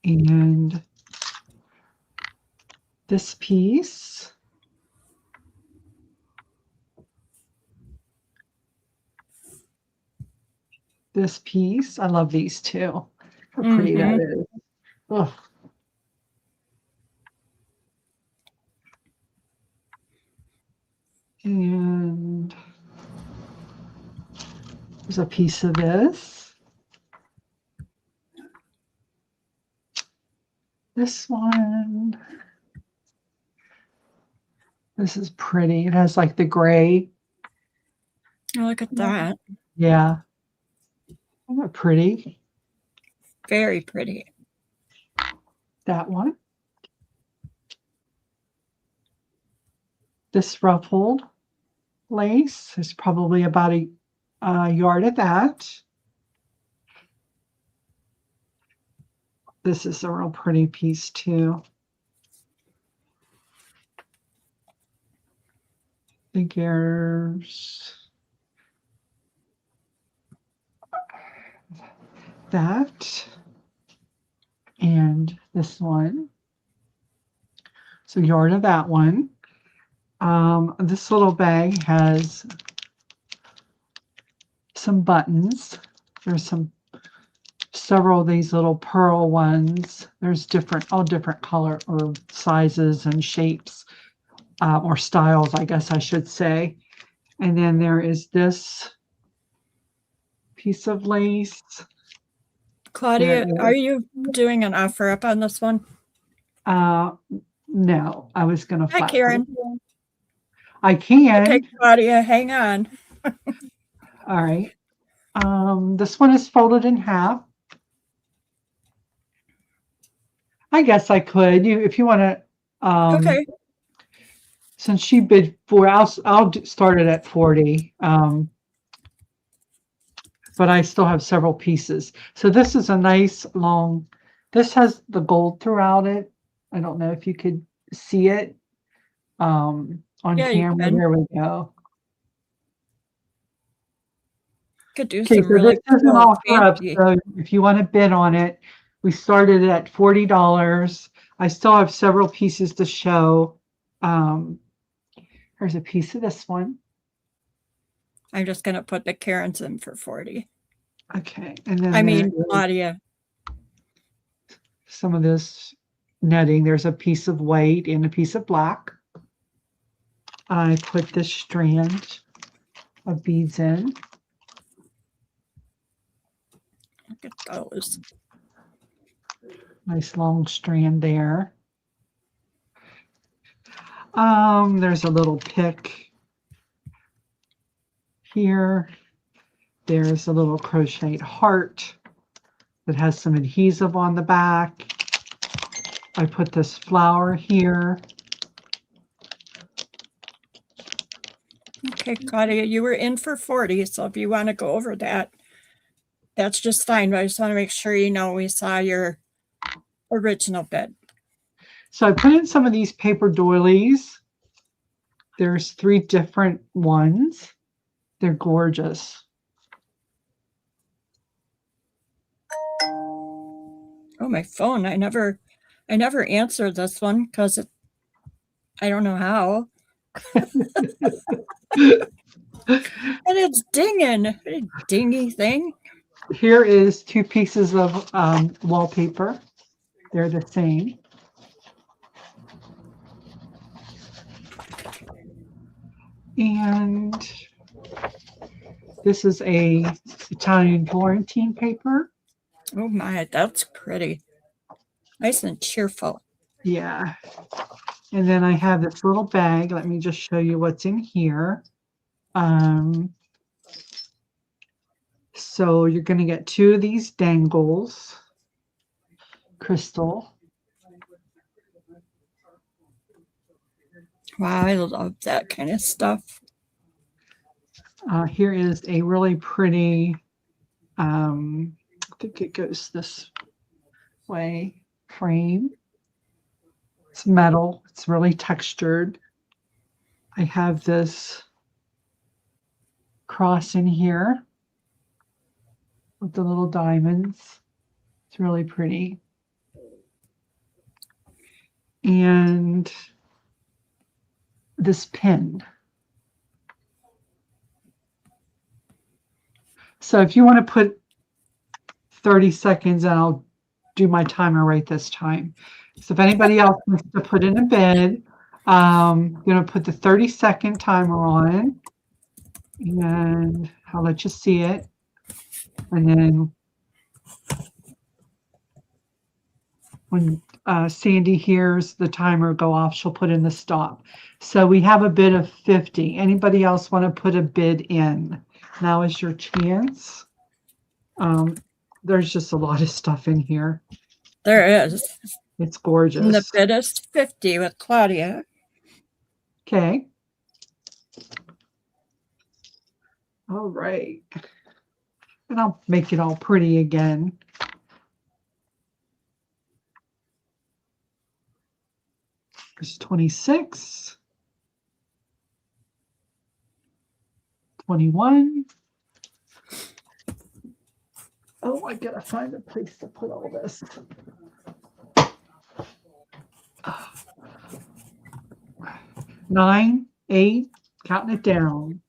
And this piece. This piece. I love these too. How pretty that is. Ugh. And there's a piece of this. This one. This is pretty. It has like the gray. Oh, look at that. Yeah. Isn't that pretty? Very pretty. That one. This ruffled lace is probably about a yard of that. This is a real pretty piece too. I think there's that and this one. So yard of that one. This little bag has some buttons. There's several of these little pearl ones. There's all different color or sizes and shapes, or styles, I guess I should say. And then there is this piece of lace. Claudia, are you doing an offer up on this one? No, I was going to. Hi, Karen. I can. Okay, Claudia, hang on. All right. This one is folded in half. I guess I could. If you want to. Okay. Since she bid for, I'll start it at 40. but I still have several pieces. So this is a nice long, this has the gold throughout it. I don't know if you could see it on Yeah, you camera. can. There we go. Could do Okay, some so really this is an cool offer up. fancy. So if you want to bid on it, we started at $40. I still have several pieces to show. Here's a piece of this one. I'm just gonna put the Karens in for 40. Okay, and then I there mean, is Claudia. some of this netting. There's a piece of white and a piece of black. I put this strand of beads in. Look at those. Nice long strand there. There's a little pick here. There's a little crocheted heart that has some adhesive on the back. I put this flower here. Okay, Claudia, you were in for 40, so if you want to go over that, that's just fine. But I just want to make sure you know we saw your original bid. So I put in some of these paper doilies. There's 3 different ones. They're gorgeous. Oh, my phone. I never answered this one because I don't know how. And it's dinging. A dingy thing. Here is 2 pieces of wallpaper. They're the same. And this is a Italian Florentine paper. Oh my, that's pretty. Nice and cheerful. Yeah. And then I have this little bag. Let me just show you what's in here. So you're going to get 2 of these dangles, crystal. Wow, I love that kind of stuff. Here is a really pretty, I think it goes this way, frame. It's metal. It's really textured. I have this cross in here with the little diamonds. It's really pretty. And this pin. So if you want to put 30 seconds, and I'll do my timer right this time. So if anybody else wants to put in a bid, I'm going to put the 30-second timer on, and I'll let you see it. And then when Sandy hears the timer go off, she'll put in the stop. So we have a bid of 50. Anybody else want to put a bid in? Now is your chance. There's just a lot of stuff in here. There is. It's gorgeous. And the bid is 50 with Claudia. Okay. All right. And I'll make it all pretty again. There's 26. 21. Oh, I gotta find a place to put all this. 9, 8, counting it down.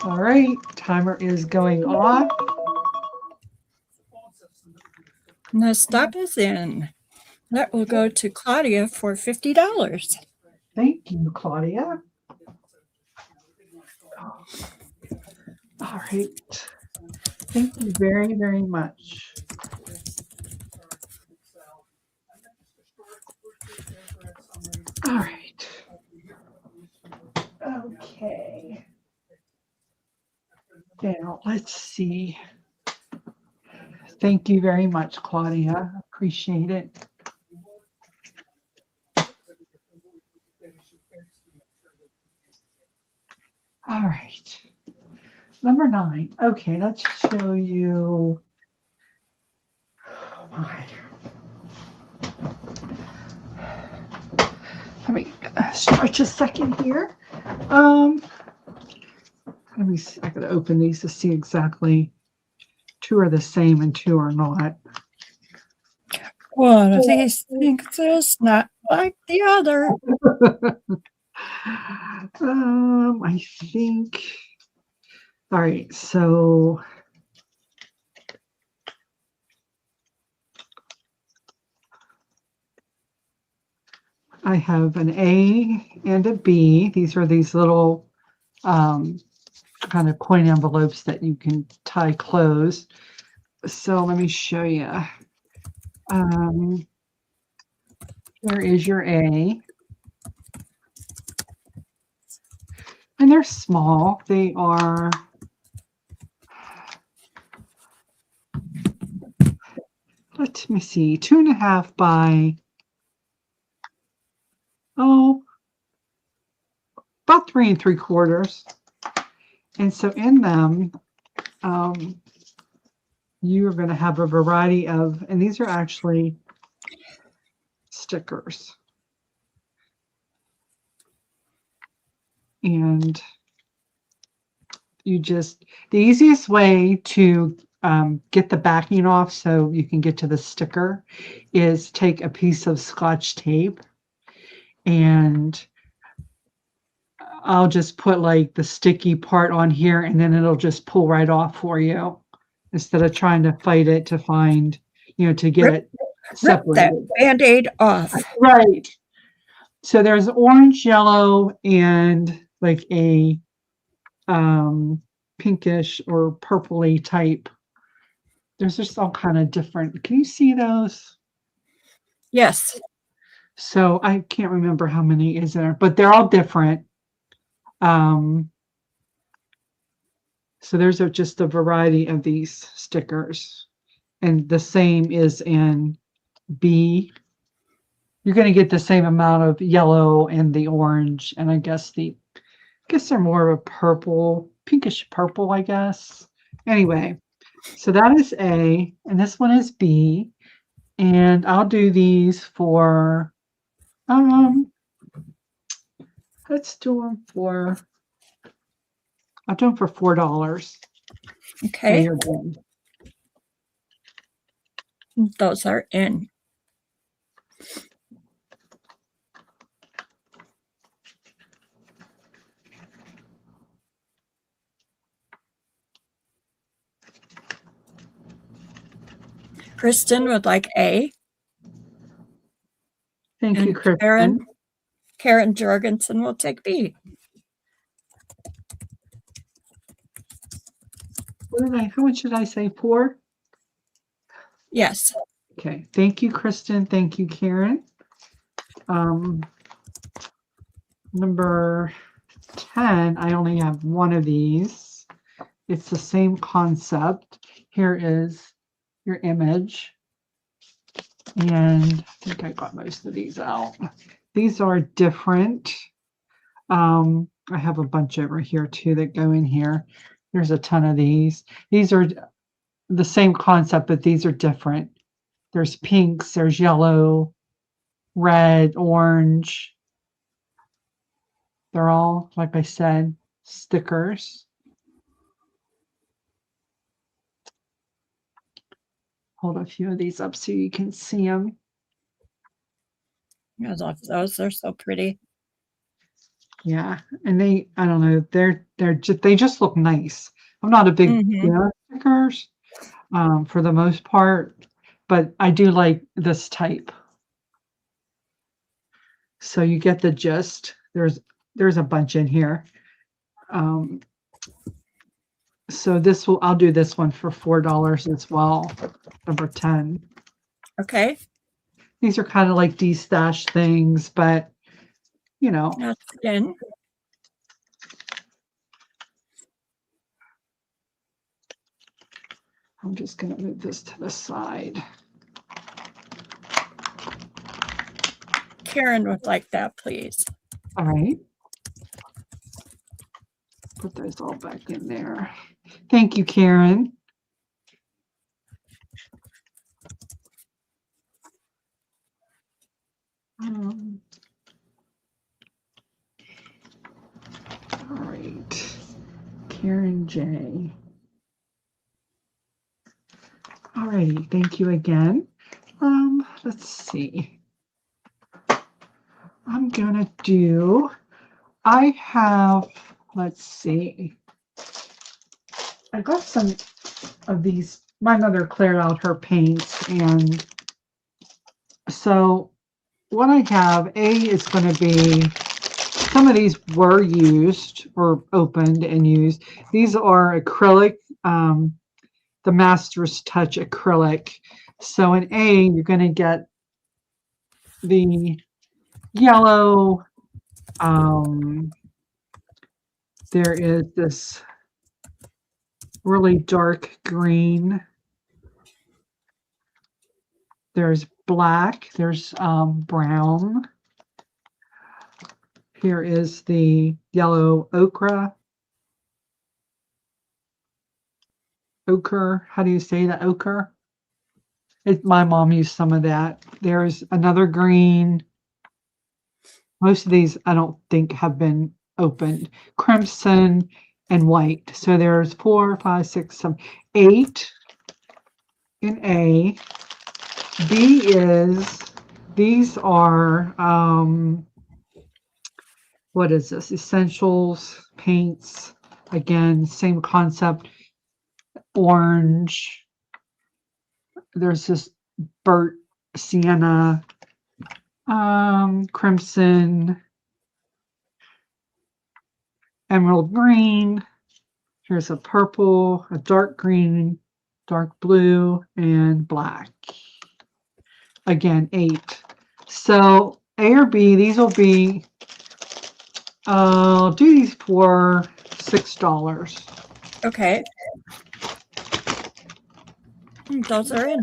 All right, timer is going off. And the stop is in. That will go to Claudia for $50. Thank you, Claudia. All right. Thank you very, very much. All right. Okay. Now, let's see. Thank you very much, Claudia. Appreciate it. All right. Number 9. Okay, let's show you. Oh my. Let me stretch a second here. Let me see. I gotta open these to see exactly. 2 are the same and 2 are not. One of these things is not like the other. I think. All right, so I have an A and a B. These are these little kind of coin envelopes that you can tie closed. So let me show you. Here is your A. And they're small. They are, let me see, 2.5 by, about 3 3/4. And so in them, you are going to have a variety of, and these are actually stickers. And you just, the easiest way to get the backing off so you can get to the sticker is take a piece of Scotch tape, and I'll just put like the sticky part on here, and then it'll just pull right off for you instead of trying to fight it to find, to get it Rip that separated. Band-Aid off. Right. So there's orange, yellow, and like a pinkish or purpley type. There's just all kind of different. Can you see those? Yes. So I can't remember how many is there, but they're all different. So there's just a variety of these stickers, and the same is in B. You're going to get the same amount of yellow and the orange, and I guess they're more of a purple, pinkish purple, I guess. Anyway, so that is A, and this one is B, and I'll do these for let's do them for, I'll do them for $4. Okay. You're done. Those are in. Kristen would like A. Thank you, And Kristen. Karen Jorgensen will take B. How much did I say? 4? Yes. Okay. Thank you, Kristen. Thank you, Karen. Number 10, I only have one of these. It's the same concept. Here is your image. And I think I got most of these out. These are different. I have a bunch over here too that go in here. There's a ton of these. These are the same concept, but these are different. There's pinks, there's yellow, red, orange. They're all, like I said, stickers. Hold a few of these up so you can see them. I love those. They're so pretty. Yeah, and I don't know, they just look nice. I'm not a big stickers for the most part, but I do like this type. So you get the gist. There's a bunch in here. So I'll do this one for $4 as well. Number 10. Okay. These are kind of like de-stash things, but That's in. I'm just going to move this to the side. Karen would like that, please. All right. Put those all back in there. Thank you, Karen. All right. Karen J. All righty. Thank you again. Let's see. I'm gonna do, I have, let's see. I got some of these. My mother cleared out her paints, and so what I have, is going to be, some of these were used or opened and used. These are acrylic, the Master's Touch acrylic. So in A, you're going to get the yellow. There is this really dark green. There's black. There's brown. Here is the yellow ochre. Ochre. How do you say that? Ochre. My mom used some of that. There's another green. Most of these I don't think have been opened. Crimson and white. So there's 4, 5, 6, 7, 8 in A. B is, these are, what is this? Essentials, paints. Again, same concept. Orange. There's this burnt sienna, crimson, emerald green. Here's a purple, a dark green, dark blue, and black. Again, 8. So A or B, these will be, I'll do these for $6. Okay. Those are in.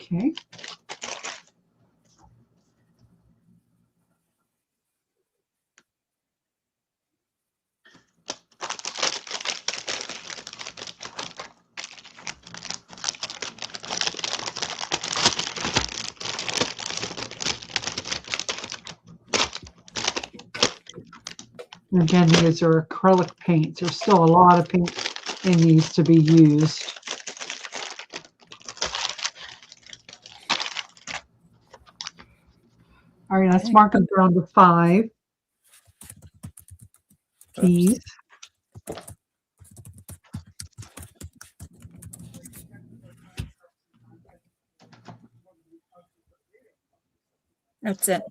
Okay. Again, these are acrylic paints. There's still a lot of paint in these to be used. All right, let's mark them down to 5. These. That's it.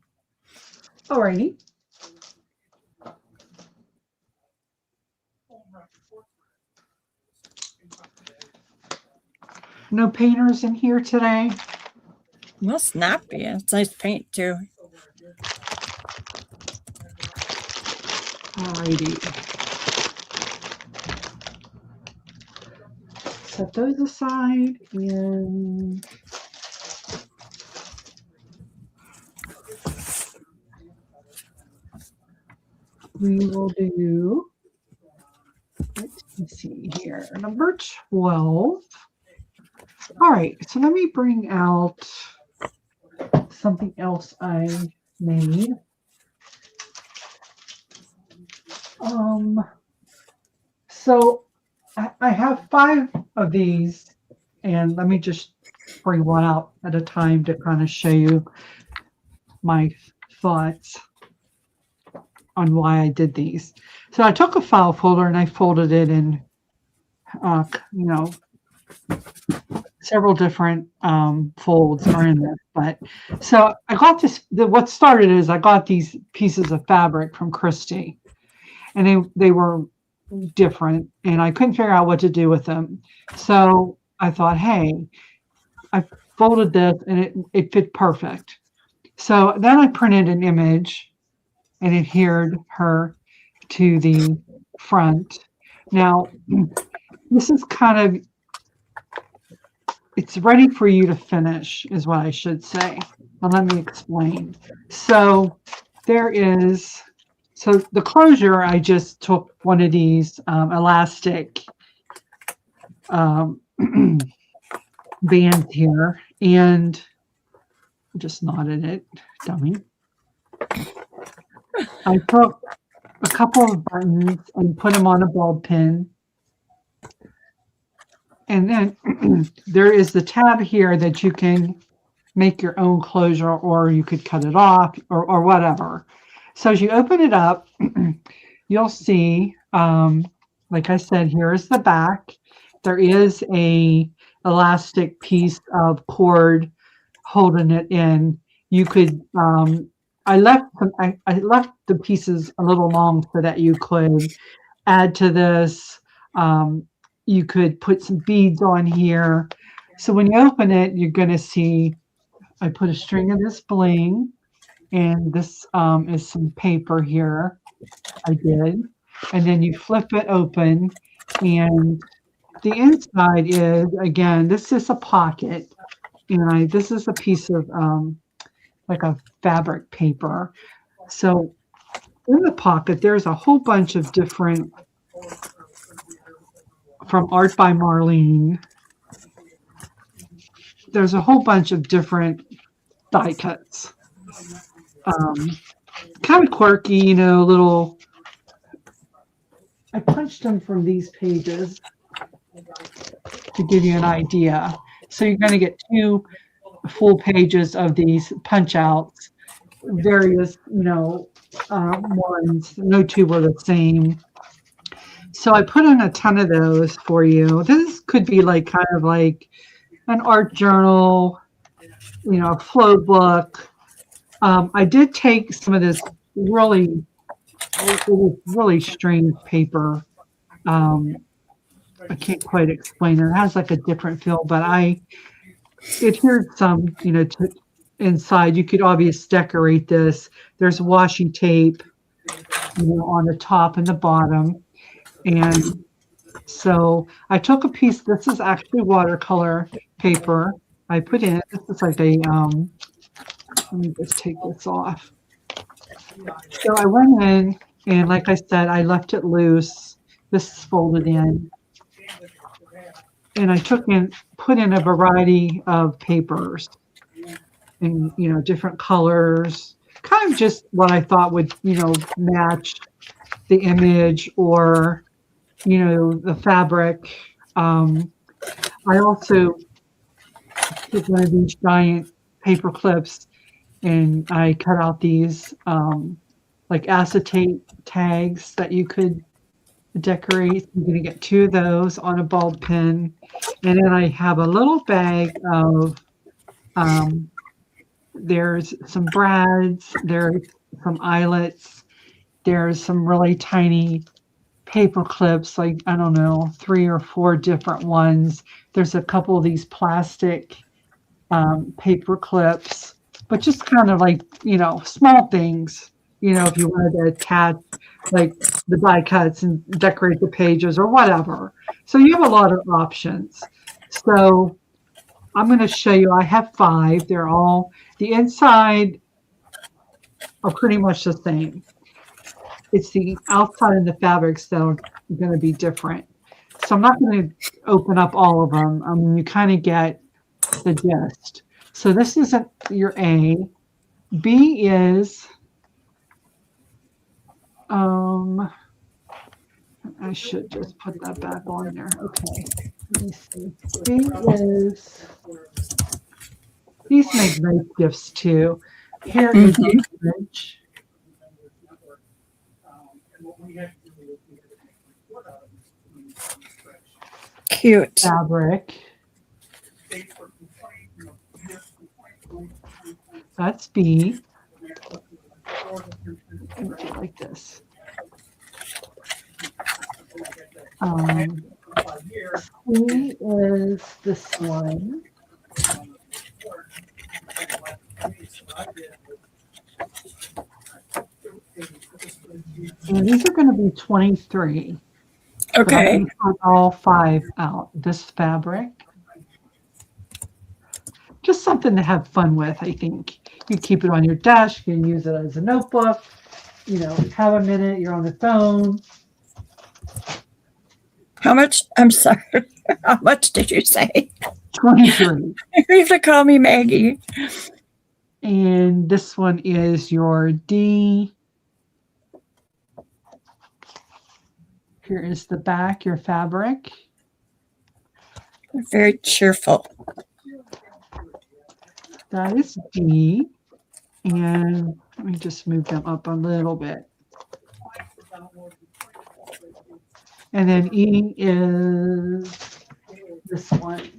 All righty. No painters in here today? Must not be. It's nice paint too. All righty. Set those aside, and we will do, let's see here, number 12. All right, so let me bring out something else I made. So I have 5 of these, and let me just bring one out at a time to kind of show you my thoughts on why I did these. So I took a file folder and I folded it in, several different folds are in this. But so I got this. What started is I got these pieces of fabric from Christie, and they were different, and I couldn't figure out what to do with them. So I thought, hey, I folded this, and it fit perfect. So then I printed an image and adhered her to the front. Now, this is kind of, it's ready for you to finish, is what I should say. Now let me explain. So there is, so the closure, I just took one of these elastic bands here and just knotted it, dummy. I took a couple of buttons and put them on a bulb pin. And then there is the tab here that you can make your own closure, or you could cut it off or whatever. So as you open it up, you'll see, like I said, here is the back. There is a elastic piece of cord holding it in. You could, I left the pieces a little long so that you could add to this. You could put some beads on here. So when you open it, you're going to see I put a string of this bling, and this is some paper here. I did. And then you flip it open, and the inside is, again, this is a pocket. And this is a piece of like a fabric paper. So in the pocket, there's a whole bunch of different, from Art by Marlene, there's a whole bunch of different die cuts. Kind of quirky, you know, little, I punched them from these pages to give you an idea. So you're going to get 2 full pages of these punch outs, various, you know, ones. No 2 were the same. So I put in a ton of those for you. This could be like kind of like an art journal, you know, a flow book. I did take some of this really strange paper. I can't quite explain it. It has like a different feel, but it adhered some, you know, to inside. You could obviously decorate this. There's washi tape, you know, on the top and the bottom. And so I took a piece. This is actually watercolor paper. I put in, this is like a, let me just take this off. So I went in, and like I said, I left it loose. This is folded in. And I put in a variety of papers in, you know, different colors, kind of just what I thought would, you know, match the image or, you know, the fabric. I also took one of these giant paper clips and I cut out these like acetate tags that you could decorate. I'm going to get 2 of those on a bulb pin. And then I have a little bag of, there's some brads, there's some eyelets, there's some really tiny paper clips, like, I don't know, 3 or 4 different ones. There's a couple of these plastic paper clips, but just kind of like, you know, small things, you know, if you wanted to attach like the die cuts and decorate the pages or whatever. So you have a lot of options. So I'm going to show you, I have 5. They're all, the inside are pretty much the same. It's the outside and the fabrics that are going to be different. So I'm not going to open up all of them. I mean, you kind of get the gist. So this is your A. B is, I should just put that back on there. Okay. Let me see. B is, these make nice gifts too. Here is the image. Cute. Fabric. That's B. Like this. C is this one. And these are going to be 23. Okay. I'm put all 5 out. This fabric. Just something to have fun with, I think. You keep it on your desk. You can use it as a notebook. You know, have a minute. You're on the phone. How much? I'm sorry. How much did you say? 23. You have to call me Maggie. And this one is your D. Here is the back, your fabric. Very cheerful. That is D. And let me just move them up a little bit. And then E is this one.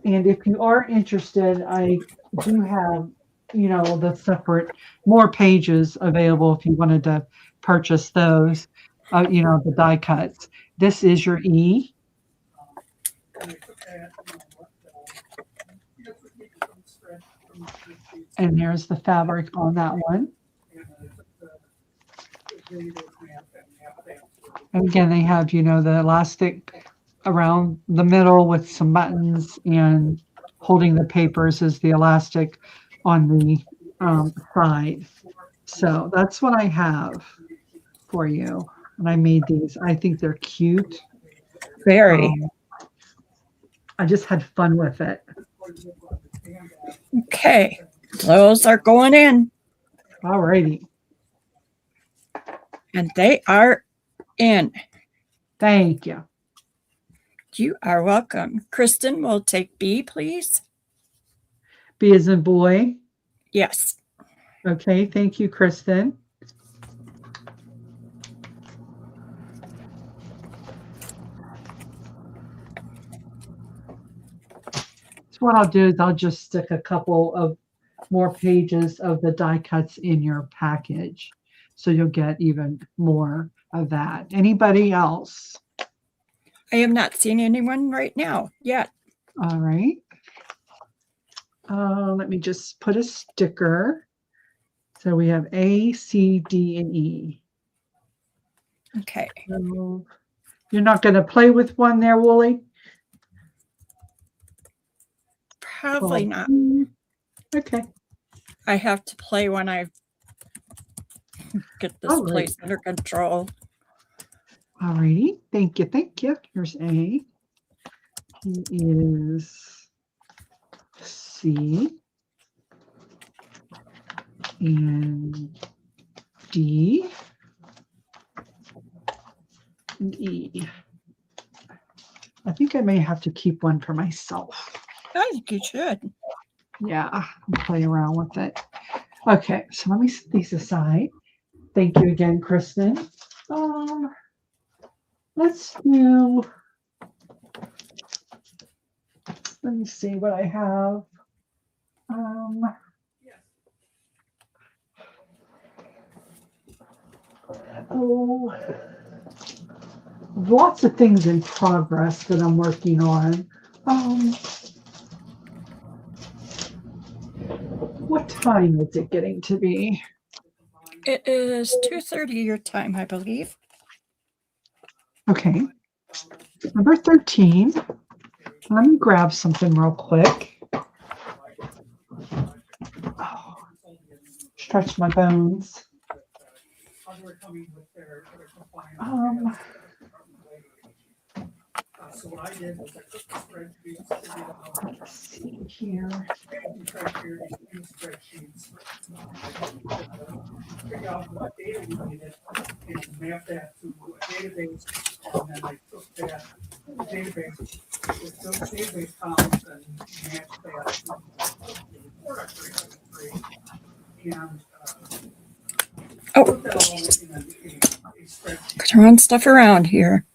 And if you are interested, I do have, you know, the separate, more pages available if you wanted to purchase those, you know, the die cuts. This is your E. And there's the fabric on that one. And again, they have, you know, the elastic around the middle with some buttons, and holding the papers is the elastic on the side. So that's what I have for you. And I made these. I think they're cute. Very. I just had fun with it. Okay. Those are going in. All righty. And they are in. Thank you. You are welcome. Kristen will take B, please. B as in boy. Yes. Okay. Thank you, Kristen. So what I'll do is I'll just stick a couple of more pages of the die cuts in your package, so you'll get even more of that. Anybody else? I have not seen anyone right now yet. All right. Let me just put a sticker. So we have A, C, D, and E. Okay. So you're not going to play with one there, Wooly? Probably not. Okay. I have to play when I get this place under control. All righty. Thank you. Thank you. Here's A. He is C. And D. And E. I think I may have to keep one for myself. I think you should. Yeah, play around with it. Okay, so let me set these aside. Thank you again, Kristen. Let's do, let me see what I have. Lots of things in progress that I'm working on. What time is it getting to be? It is 2:30 your time, I believe. Okay. Number 13. Let me grab something real quick. Oh, stretch my bones. So what I did was I took the spreadsheets, Let's see here. spreadsheets, figure out what data we needed, and map that to a database, and then I took that database with those database columns and matched that to the report I created, and put that all in a spreadsheet. Throwing stuff around here.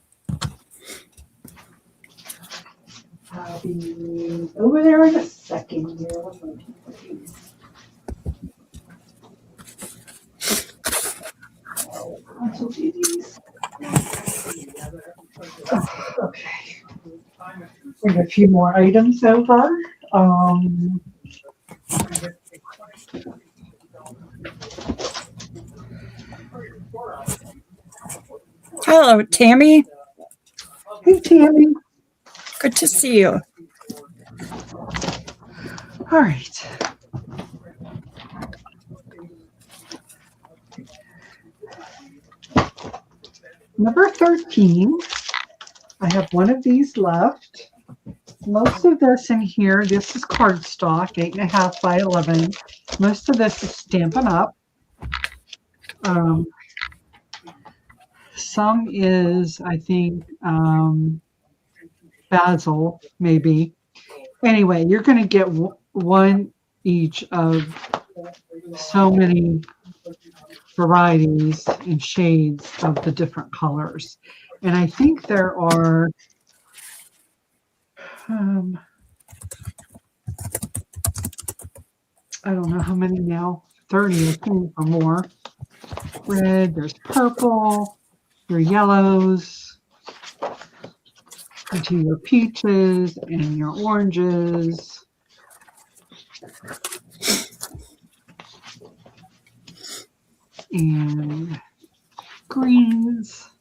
I'll be over there in a second here. Also do these. Okay. Bring a few more items over. Hello, Tammy. Hey, Tammy. Good to see you. All right. Number 13. I have one of these left. Most of this in here, this is cardstock, 8.5 by 11. Most of this is Stampin' Up. Some is, I think, Basil, maybe. Anyway, you're going to get one each of so many varieties and shades of the different colors. And I think there are I don't know how many now, 30 I think or more. Red, there's purple, your yellows, into your peaches and your oranges. And greens,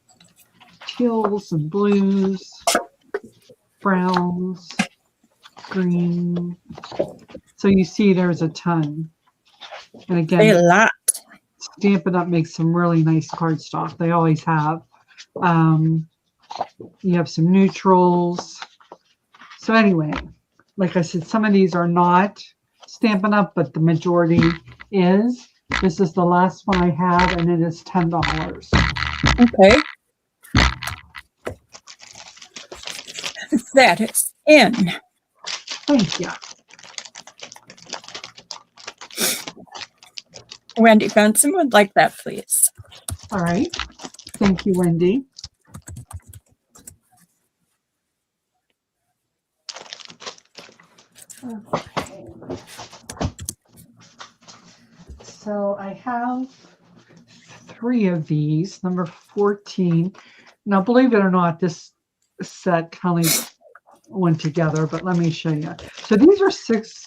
teals and blues, browns, green. So you see there's a ton. And A again, lot. Stampin' Up! Makes some really nice cardstock. They always have. You have some neutrals. So anyway, like I said, some of these are not Stampin' Up!, but the majority is. This is the last one I have, and it is $10. Okay. That is in. Thank you. Wendy Benson would like that, please. All right. Thank you, Wendy. Okay. So I have 3 of these, number 14. Now, believe it or not, this set kind of went together, but let me show you. So these are 6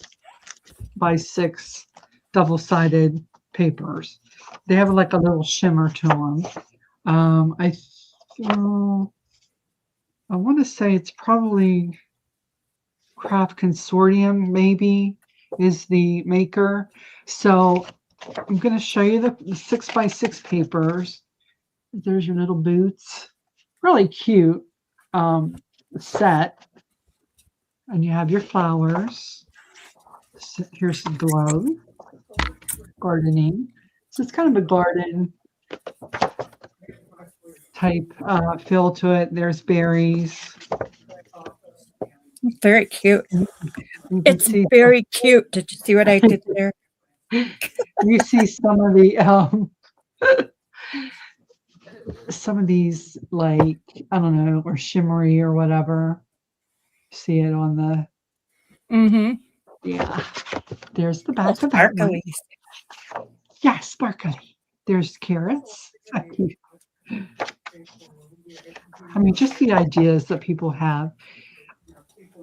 by 6 double-sided papers. They have like a little shimmer to them. I want to say it's probably Craft Consortium, maybe, is the maker. So I'm going to show you the 6 by 6 papers. There's your little boots. Really cute set. And you have your flowers. So here's the glove. Gardening. So it's kind of a garden type feel to it. There's berries. Very cute. You can It's see very cute. Did you see what I did there? you see some of the some of these, like, I don't know, or shimmery or whatever. See it on the Mm-hmm. yeah. There's the back Oh, of that one. sparkly. Yeah, sparkly. There's carrots. I mean, just the ideas that people have.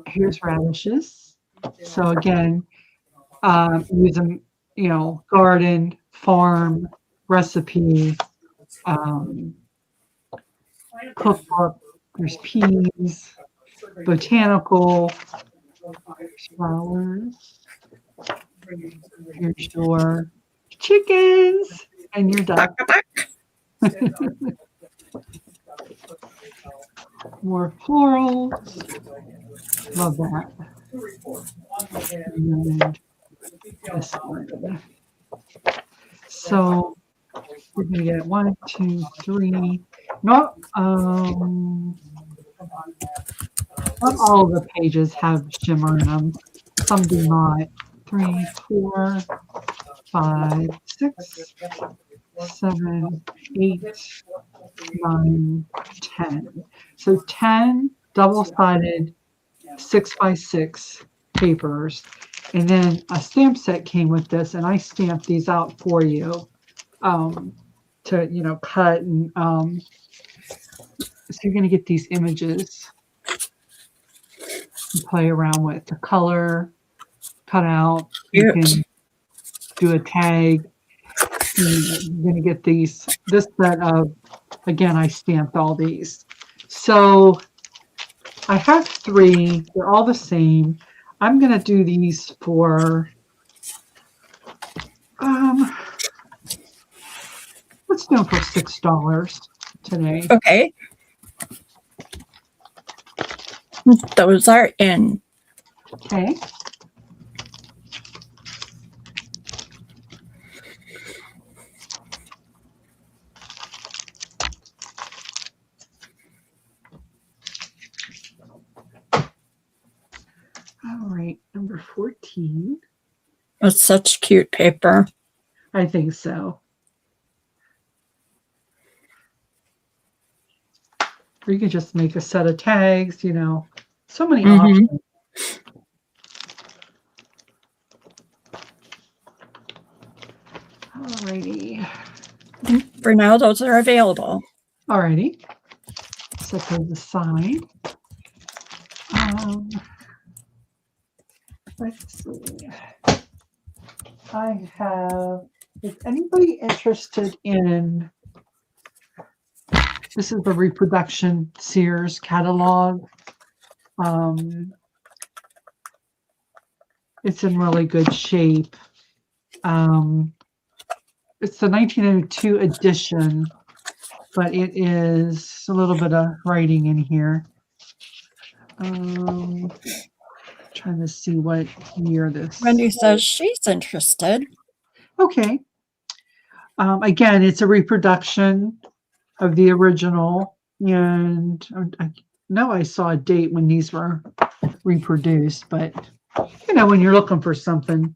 Here's radishes. So again, use them, you know, garden, farm, recipe, cookbook. There's peas, botanical, flowers. Here's your chickens and your duck. More florals. Love that. And this one. So we're gonna get 1, 2, 3. Not all the pages have shimmer in them. Some do not. 3, 4, 5, 6, 7, 8, 9, 10. So 10 double-sided 6 by 6 papers. And then a stamp set came with this, and I stamped these out for you to, you know, cut. And so you're going to get these images to play around with. The color, cut out. You can do a tag. You're going to get these, this set of, again, I stamped all these. So I have 3. They're all the same. I'm going to do these for, let's do them for $6. today. Okay. Those are in. Okay. All right, number 14. It's such cute paper. I think so. Or you could just make a set of tags, you know, so many options. Alrighty. For now, those are available. Alrighty. Set those aside. Let's see. I have, is anybody interested in, this is the reproduction Sears catalog. It's in really good shape. It's the 1902 edition, but it is a little bit of writing in here. Trying to see what year this. Wendy says she's interested. Okay. Again, it's a reproduction of the original, and I know I saw a date when these were reproduced, but you know, when you're looking for something,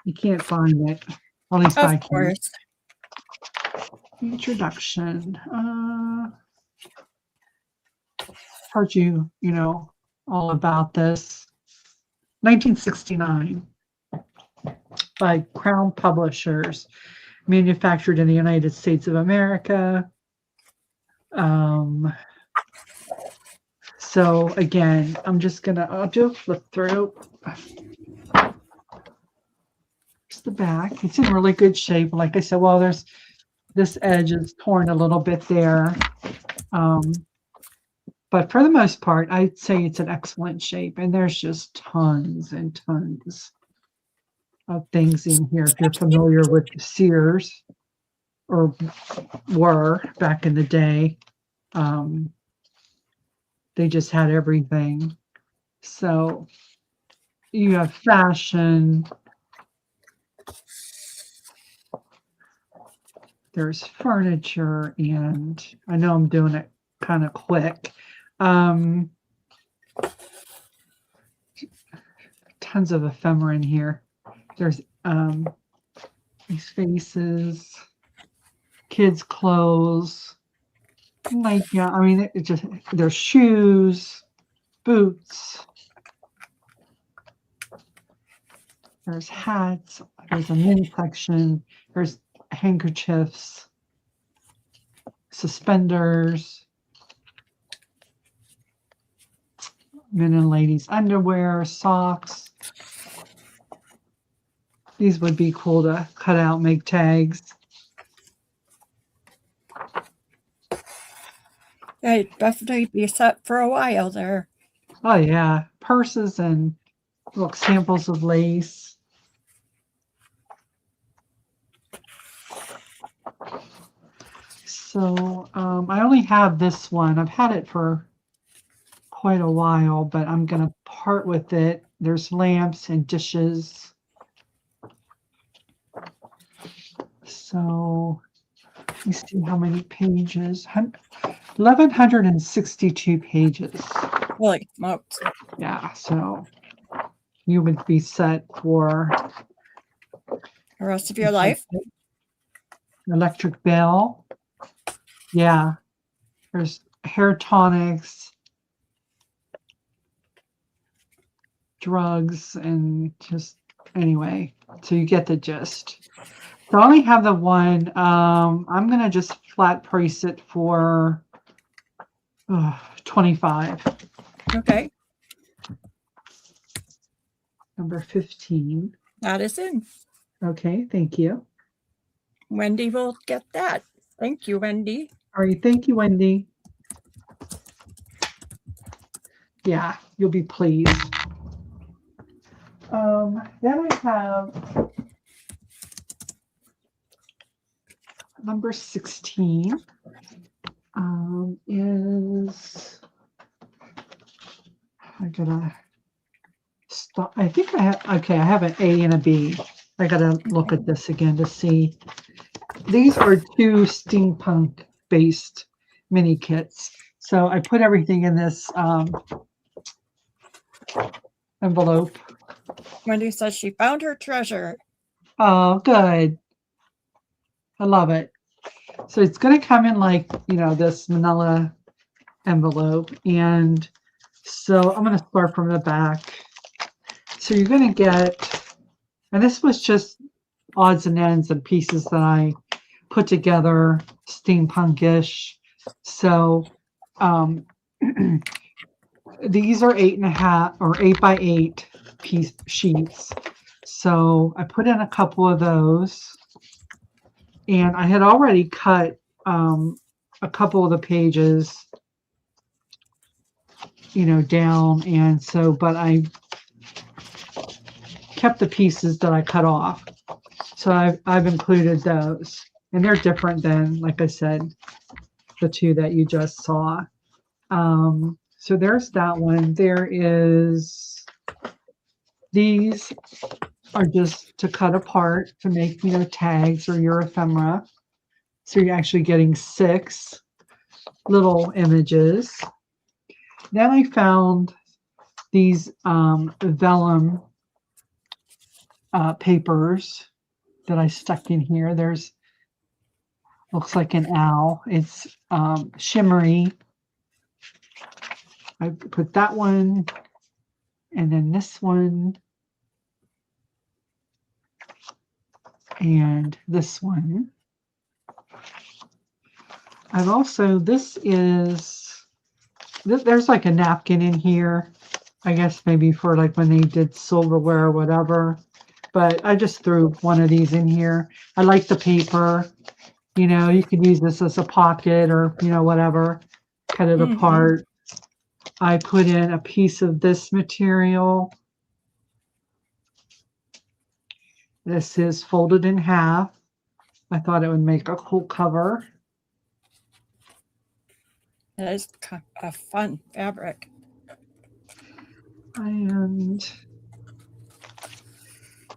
you can't find it. At least I Of can. course. Introduction. Heard you know, all about this. 1969 by Crown Publishers, manufactured in the United States of America. So again, I'm just gonna, I'll do a flip through. Here's the back. It's in really good shape. Like I said, well, there's this edge is torn a little bit there. But for the most part, I'd say it's an excellent shape. And there's just tons and tons of things in here. If you're familiar with Sears, or were back in the day, they just had everything. So you have fashion. There's furniture, and I know I'm doing it kind of quick. Tons of ephemera in here. There's these faces, kids' clothes, like, yeah, I mean, it just, there's shoes, boots, there's hats, there's a men's section, there's handkerchiefs, suspenders, men and ladies underwear, socks. These would be cool to cut out, make tags. I'd definitely be set for a while there. Oh yeah, purses and look, samples of lace. So I only have this one. I've had it for quite a while, but I'm gonna part with it. There's lamps and dishes. So let me see how many pages. 1,162 pages. Holy smokes. Yeah, so you would be set for The rest of your life? electric bell. Yeah, there's hair tonics, drugs, and just anyway, so you get the gist. So I only have the one. I'm gonna just flat price it for 25. Okay. Number 15. That is in. Okay, thank you. Wendy will get that. Thank you, Wendy. All right, thank you, Wendy. Yeah, you'll be pleased. Then I have number 16. is, I gotta stop. I think I have, okay, I have an A and a B. I gotta look at this again to see. These are two steampunk based mini kits. So I put everything in this envelope. Wendy says she found her treasure. Oh, good. I love it. So it's going to come in like, this manila envelope. And so I'm going to start from the back. So you're going to get, and this was just odds and ends and pieces that I put together, steampunkish. So these are 8.5 or 8x8 piece sheets. So I put in a couple of those. And I had already cut a couple of the pages, down. And so, but I kept the pieces that I cut off. So I've included those. And they're different than, like I said, the two that you just saw. So there's that one. There is, these are just to cut apart to make, tags or your ephemera. So you're actually getting 6 little images. Then I found these vellum papers that I stuck in here. There's, looks like an owl. It's shimmery. I put that one and then this one and this one. I've also, there's like a napkin in here, I guess maybe for like when they did silverware or whatever, but I just threw one of these in here. I like the paper, you could use this as a pocket or, whatever, cut it apart. I put in a piece of this material. This is folded in half. I thought it would make a cool cover. That is a fun fabric. And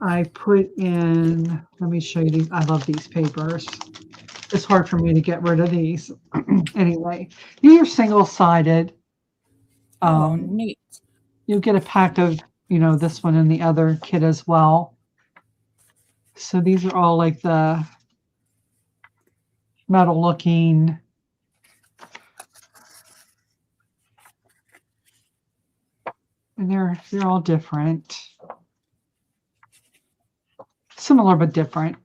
I put in, let me show you these. I love these papers. It's hard for me to get rid of these. Anyway, these are single-sided. Oh, neat. You'll get a pack of, this one and the other kit as well. So these are all like the metal looking. And they're all different. Similar but different.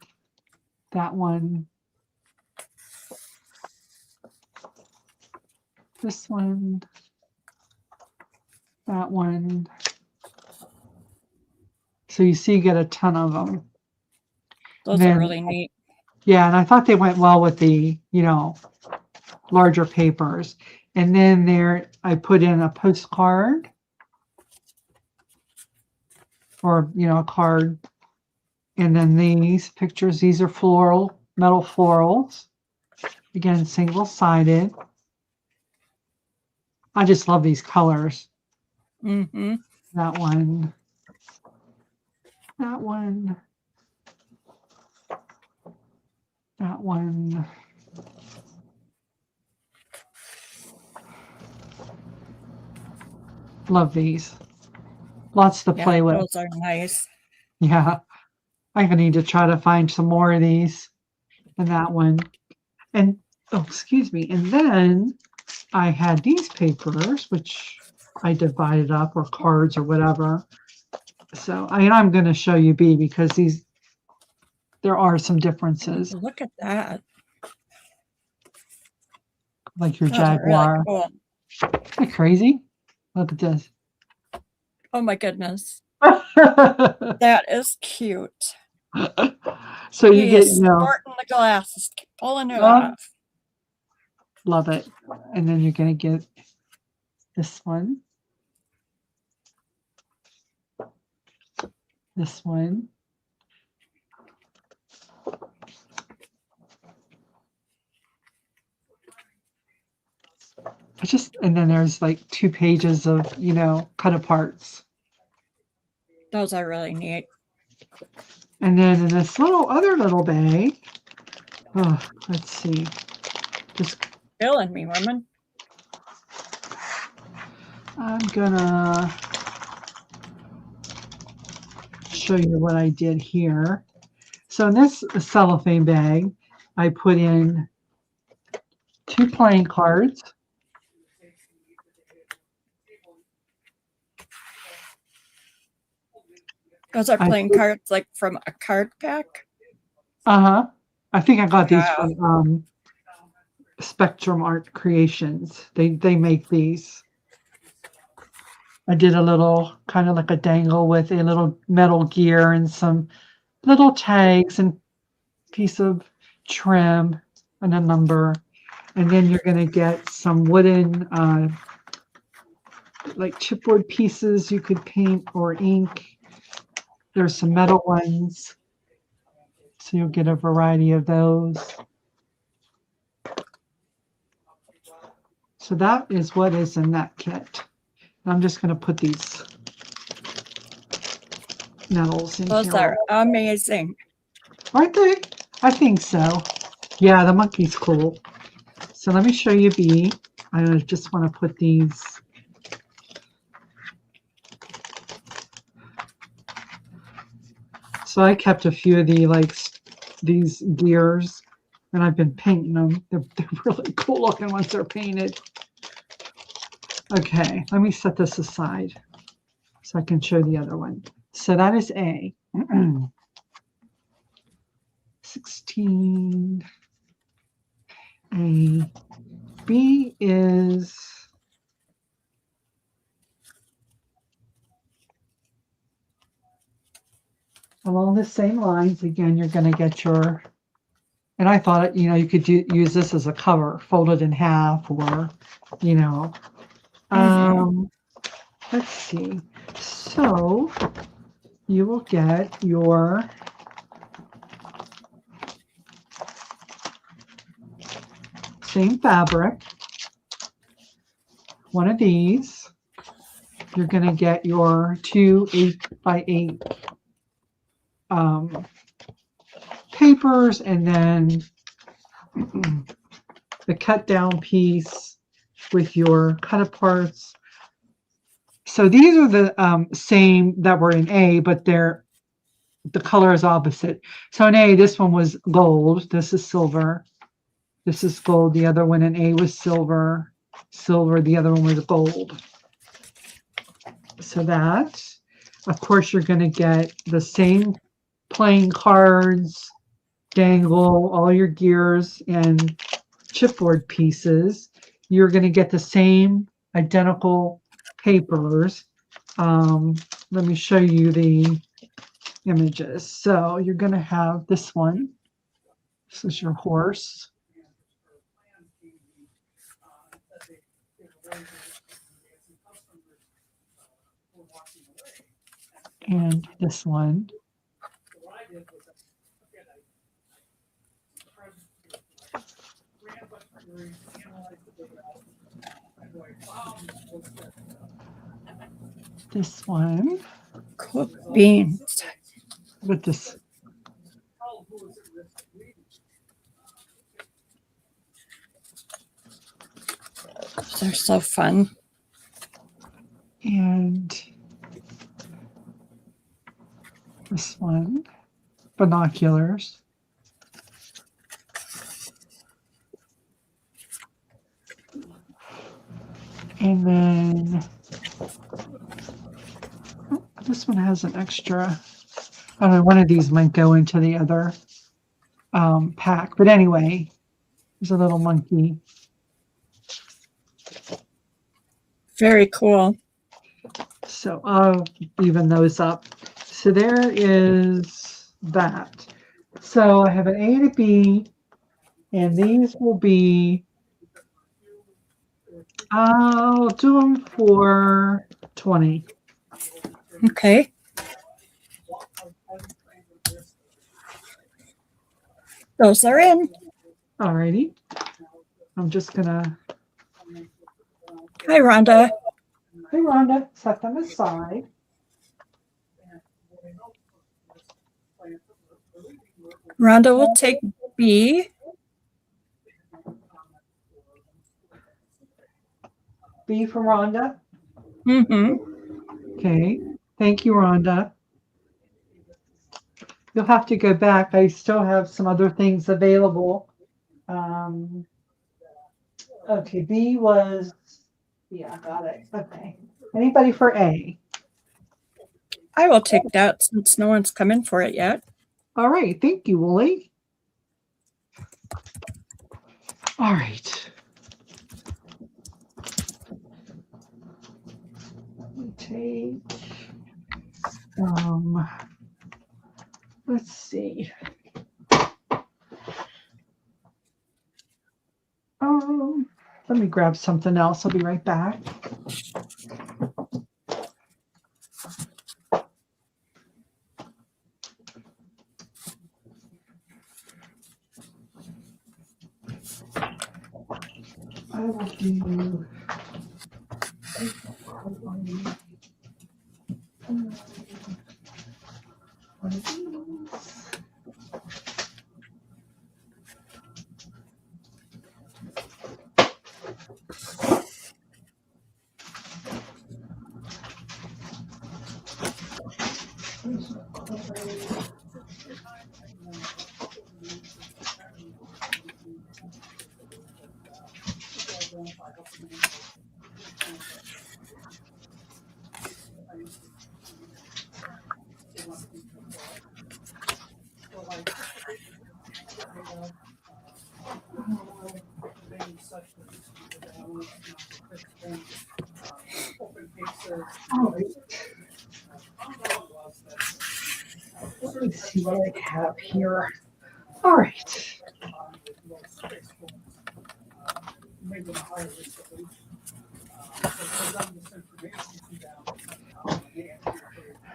That one. This one. That one. So you see you get a ton of them. Those are really neat. Yeah, and I thought they went well with the, larger papers. And then there I put in a postcard. Or, a card. And then these pictures, these are metal florals. Again, single-sided. I just love these colors. Mm-hmm. That one. That one. That one. Love these. Lots to play with. Those are nice. Yeah. I need to try to find some more of these. And that one. And, oh, excuse me. And then I had these papers, which I divided up, or cards or whatever. So I'm going to show you B because there are some differences. Look at that. Like your Those Jaguar. are really cool. Isn't that crazy? Look at this. Oh my goodness. That is cute. So you get, sporting the glasses, pulling it off. Love it. And then you're going to get this one. This one. And then there's like 2 pages of, cut aparts. Those are really neat. And then in this other little bag, let's see. Just Killing me, woman. I'm gonna show you what I did here. So in this cellophane bag, I put in 2 playing cards. Those are playing cards like from a card pack. I think I got these Wow. from Spectrum Art Creations. They make these. I did a little kind of like a dangle with a little metal gear and some little tags and piece of trim and a number. And then you're going to get some wooden like chipboard pieces you could paint or ink. There's some metal ones. So you'll get a variety of those. So that is what is in that kit. I'm just going to put these metals in Those here. are amazing. Aren't they? I think so. Yeah, the monkey's cool. So let me show you B. I just want to put these. So I kept a few of these gears, and I've been painting them. They're really cool looking once they're painted. Okay, let me set this aside so I can show the other one. So that is A. 16. A. B is along the same lines. Again, you're going to get your, and I thought, you could use this as a cover, fold it in half, or, let's see. So you will get your same fabric, one of these. You're going to get your 2 8x8 papers, and then the cut down piece with your cut aparts. So these are the same that were in A, but the color is opposite. So in A, this one was gold. This is silver. This is gold. The other one in A was silver. Silver. The other one was gold. So that, of course, you're going to get the same playing cards, dangle, all your gears and chipboard pieces. You're going to get the same identical papers. Let me show you the images. So you're going to have this one. This is your horse. And this one. This one. Cool beans. With this. They're so fun. And this one, binoculars. And then this one has an extra. I don't know, one of these might go into the other pack. But anyway, there's a little monkey. Very cool. So I'll even those up. So there is that. So I have an A and a B, and these will be, I'll do them for 20. Okay. Those are in. Alrighty. I'm just gonna Hi, Rhonda. Hey, Rhonda, set them aside. Rhonda will take B. B for Rhonda. Mm-hmm. Okay. Thank you, Rhonda. You'll have to go back. I still have some other things available. Okay, B was, yeah, got it. Okay. Anybody for A? I will take that since no one's come in for it yet. All right. Thank you, Wooly. All right. Let me take, let's see. Let me grab something else. I'll be right back. I will do. One of these. All right. Let me see what I have here. All right.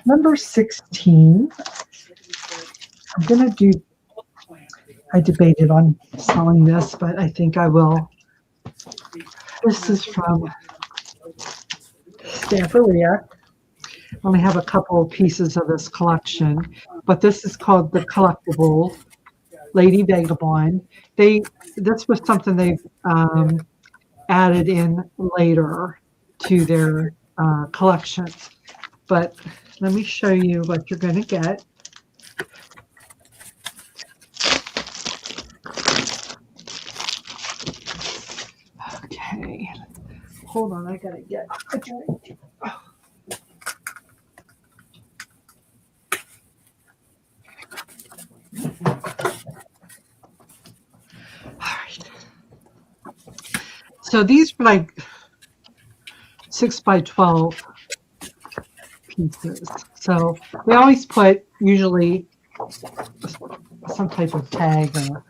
Number 16. I'm going to do, I debated on selling this, but I think I will. This is from Stamperia. I only have a couple of pieces of this collection, but this is called the Collectible Lady Vagabond. This was something they added in later to their collections. But let me show you what you're going to get. Okay, hold on, I gotta get. All right. So these are like 6 by 12 pieces. So we always put usually some type of tag or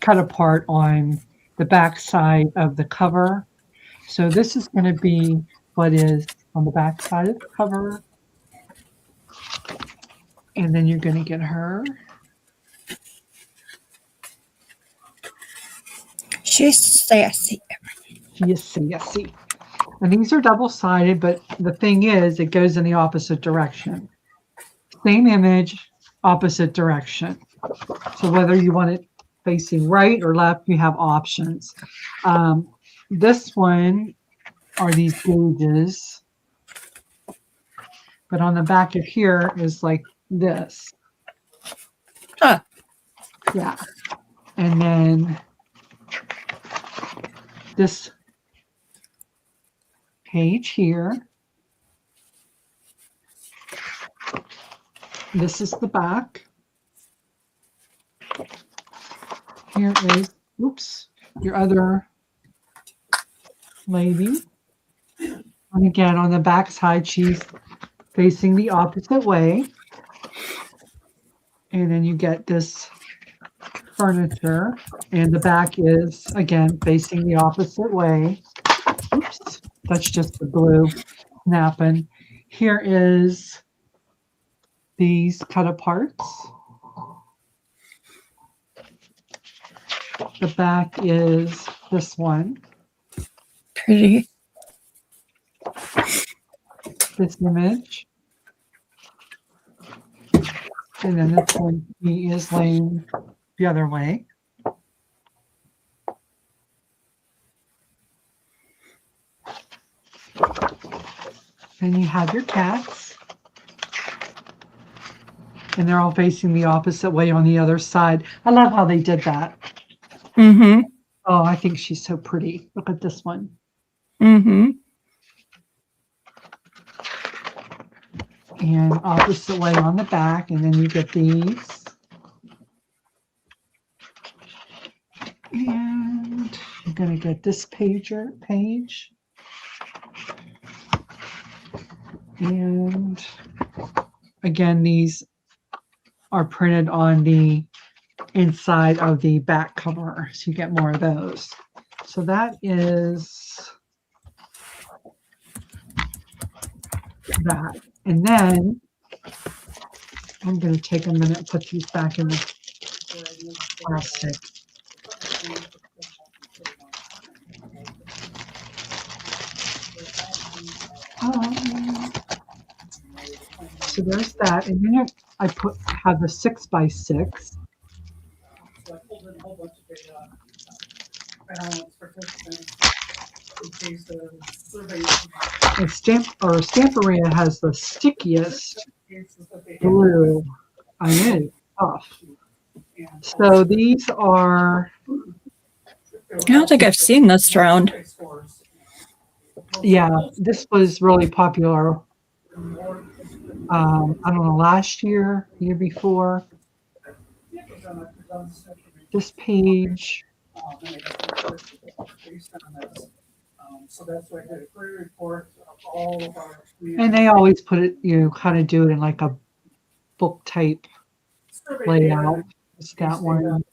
cut apart on the back side of the cover. So this is going to be what is on the back side of the cover. And then you're going to get her. She's sassy. She is sassy. And these are double-sided, but the thing is, it goes in the opposite direction. Same image, opposite direction. So whether you want it facing right or left, you have options. This one are these gauges. But on the back of here is like this. Huh. Yeah. And then this page here. This is the back. Here is, oops, your other lady. And again, on the back side, she's facing the opposite way. And then you get this furniture. And the back is, again, facing the opposite way. Oops, that's just the glue snapping. Here is these cut aparts. The back is this one. Pretty. this image. And then this one, he is laying the other way. Then you have your cats. And they're all facing the opposite way on the other side. I love how they did that. Mm-hmm. Oh, I think she's so pretty. Look at this one. Mm-hmm. And opposite way on the back. And then you get these. And I'm going to get this page. And again, these are printed on the inside of the back cover. So you get more of those. So that is that. And then I'm going to take a minute and put these back in the plastic. So there's that. And then I have the 6x6. So I pulled in a whole bunch of data, balance, participants, in case the survey. And Stamperia has the stickiest Cases that they have. glue. I know, tough. And So these are, I don't think I've seen this round. yeah, this was really popular. I don't know, last year, year before. This page. So that's why I did a free report of all of our. And they always put it, kind of do it in like a book type layout. It's that one.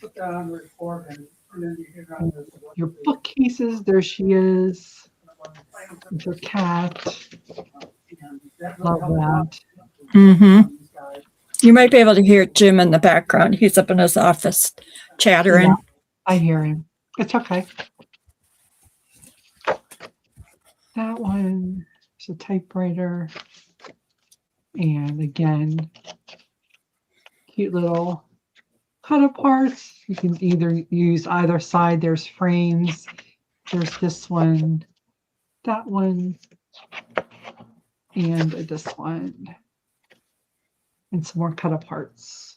Put that on the report and then you can run this. Your bookcases, there she is. With your cat. Love that. Mm-hmm. You might be able to hear Jim in the background. He's up in his office chattering. Yeah, I hear him. It's okay. That one is a typewriter. And again, cute little cut aparts. You can either use either side. There's frames. There's this one, that one, and this one. And some more cut aparts.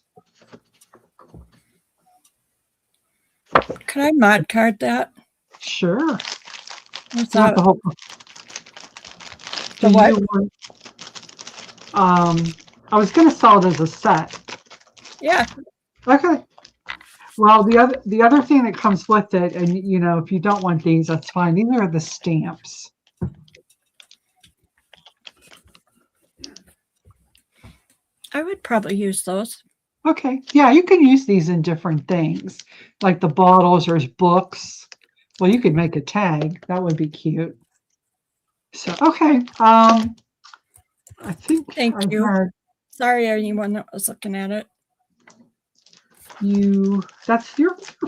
Could I mod card that? Sure. What's Not that? the whole. The Do what? you want, I was going to sell it as a set. Yeah. Okay. Well, the other thing that comes with it, and if you don't want these, that's fine. These are the stamps. I would probably use those. Okay. Yeah, you can use these in different things, like the bottles or books. Well, you could make a tag. That would be cute. So, okay. I think Thank I you. had Sorry, anyone that was looking at it. you're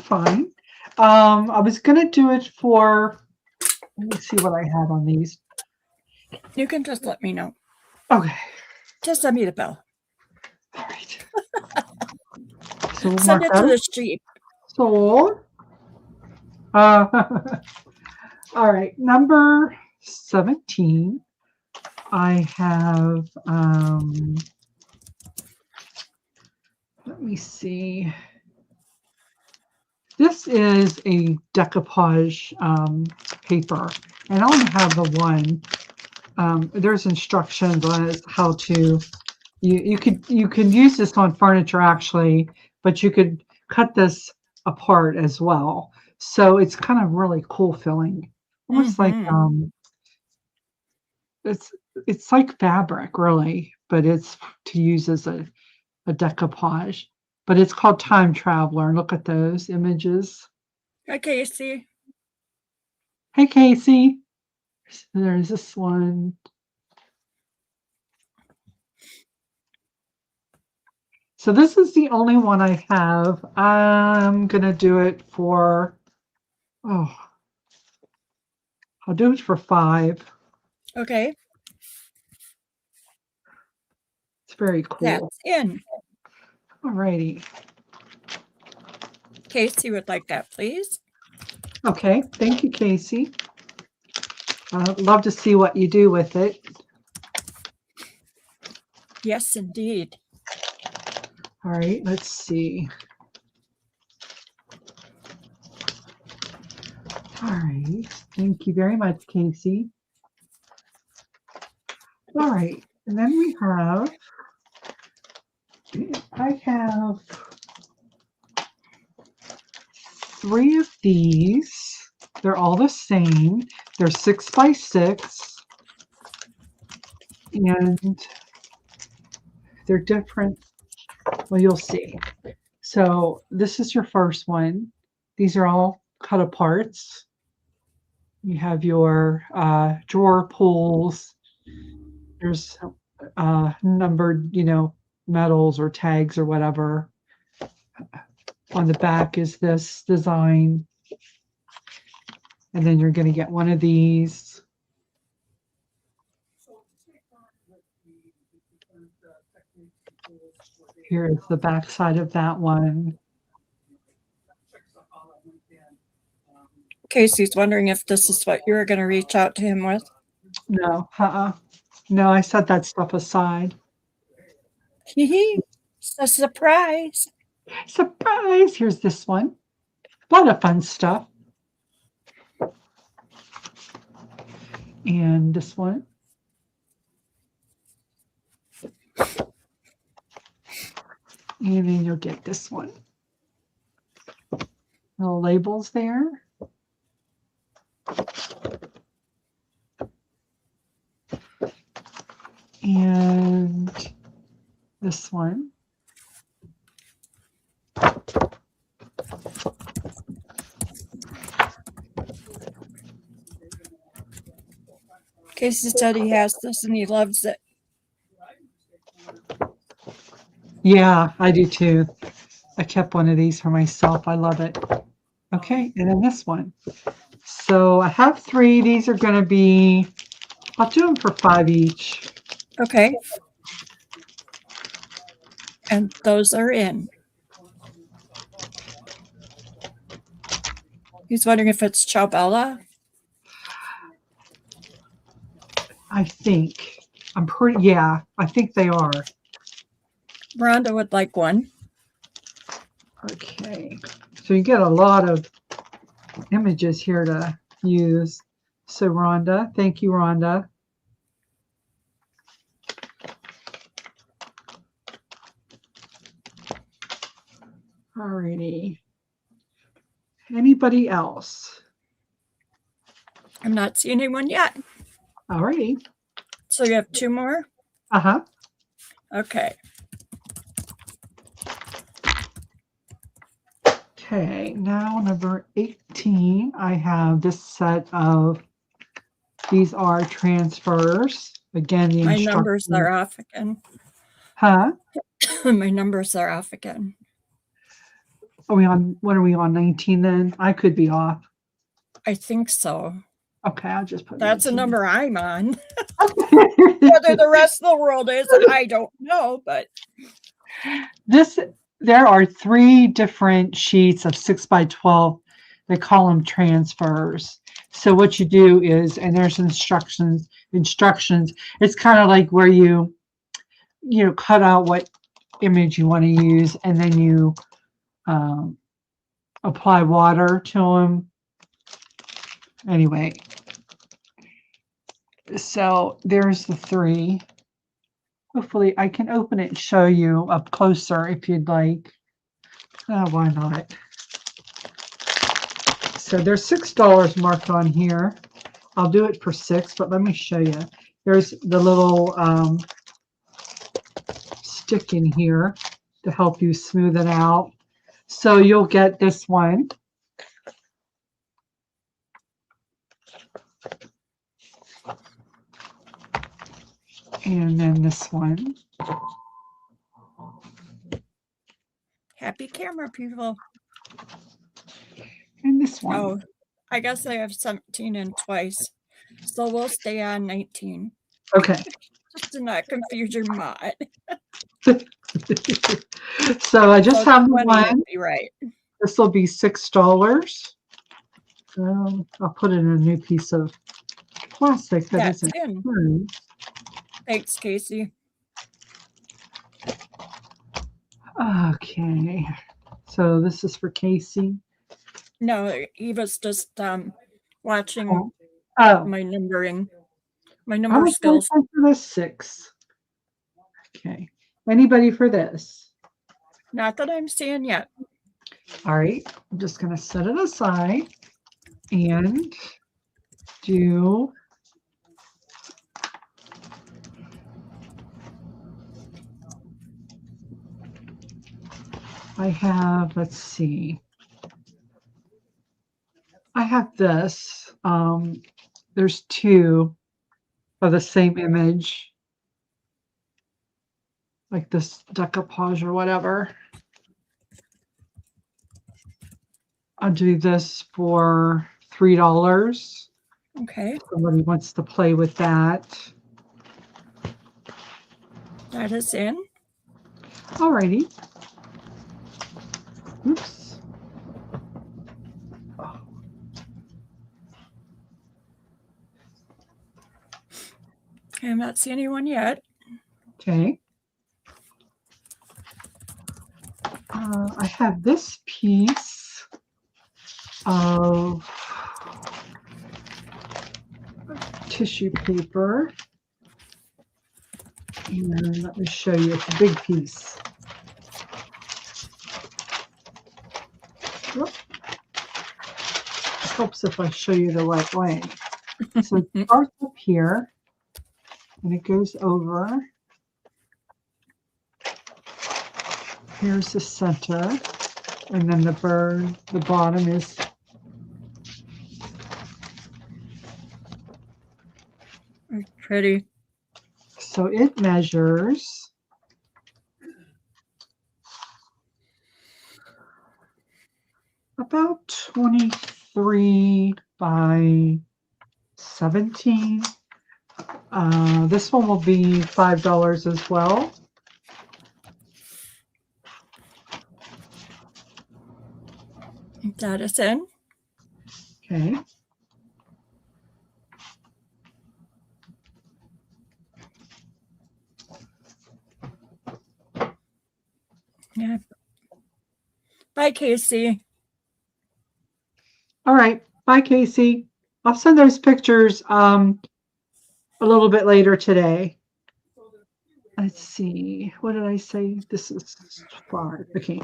fine. I was gonna do it for, let me see what I had on these. You can just let me know. Okay. Just send me the bill. All right. So we'll Send mark it to that the sheep. sold. All right, number 17. I have, let me see. This is a decoupage paper, and I only have the one. There's instructions on how to. You can use this on furniture actually, but you could cut this apart as well. So it's kind of really cool feeling, almost like it's like fabric really, but it's to use as a decoupage. But it's called Time Traveler. Look at those images. Okay, you see. Hey, Casey. There's this one. So this is the only one I have. I'm going to do it for, I'll do it for 5. Okay, It's very cool. that's in. Alrighty. Casey would like that, please. Okay, thank you, Casey. I'd love to see what you do with it. Yes, indeed. All right, let's see. All right, thank you very much, Casey. All right, and then I have 3 of these. They're all the same. They're 6 by 6. And they're different. Well, you'll see. So this is your first one. These are all cut aparts. You have your drawer pulls. There's numbered, medals or tags or whatever. On the back is this design. And then you're going to get one of these. Here is the back side of that one. Casey's wondering if this is what you were going to reach out to him with. No, no, I set that stuff aside. It's a surprise. Surprise! Here's this one. A lot of fun stuff. And this one. And then you'll get this one. Little labels there. And this one. Casey said he has this and he loves it. Yeah, I do too. I kept one of these for myself. I love it. Okay, and then this one. So I have 3. These are going to be, I'll do them for 5 each. Okay. And those are in. He's wondering if it's Ciao-Bella. I think. Yeah, I think they are. Rhonda would like one. Okay, so you get a lot of images here to use. So Rhonda, thank you, Rhonda. Alrighty. Anybody else? I'm not seeing anyone yet. Alrighty. So you have 2 more? Uh-huh. Okay. Okay, now number 18, I have this set of, these are transfers. Again, the My instructions. numbers are off again. Huh? My numbers are off again. What are we on, 19 then? I could be off. I think so. Okay, I'll just put That's a 19. number I'm on. Whether the rest of the world is, I don't know, but There are 3 different sheets of 6 by 12. They call them transfers. So what you do is, and there's instructions. It's kind of like where you cut out what image you want to use, and then you apply water to them. Anyway, so there's the 3. Hopefully I can open it and show you up closer if you'd like. Why not? So there's $6 marked on here. I'll do it for 6, but let me show you. There's the little stick in here to help you smooth it out. So you'll get this one. And then this one. happy camera people. And this one. Oh, I guess I have 17 in twice. So we'll stay on 19. Okay. Just to not confuse your mod. So I just So have the 20 one. would be right. This will be $6. I'll put it in a new piece of plastic that That's isn't in. turned. Thanks, Casey. Okay. So this is for Casey. No, he was just watching Oh, my numbering, my I number was skills. going for the 6. Okay. Anybody for this? Not that I'm seeing yet. All right. I'm just going to set it aside and do I have, let's see. I have this. There's 2 of the same image, like this decoupage or whatever. I'll do this for $3. Okay, Somebody wants to play with that. that is in. Alrighty. Oops. I'm not seeing anyone yet. Okay. I have this piece of tissue paper. And let me show you, it's a big piece. Whoop. It helps if I show you the right way. So it starts up here and it goes over. Here's the center, and then the bird, the bottom is Pretty. so it measures about 23 by 17. This one will be $5 as well. That is in. Okay. Yeah. Bye, Casey. All right. Bye, Casey. I'll send those pictures a little bit later today. Let's see. What did I say? This is 5. Okay.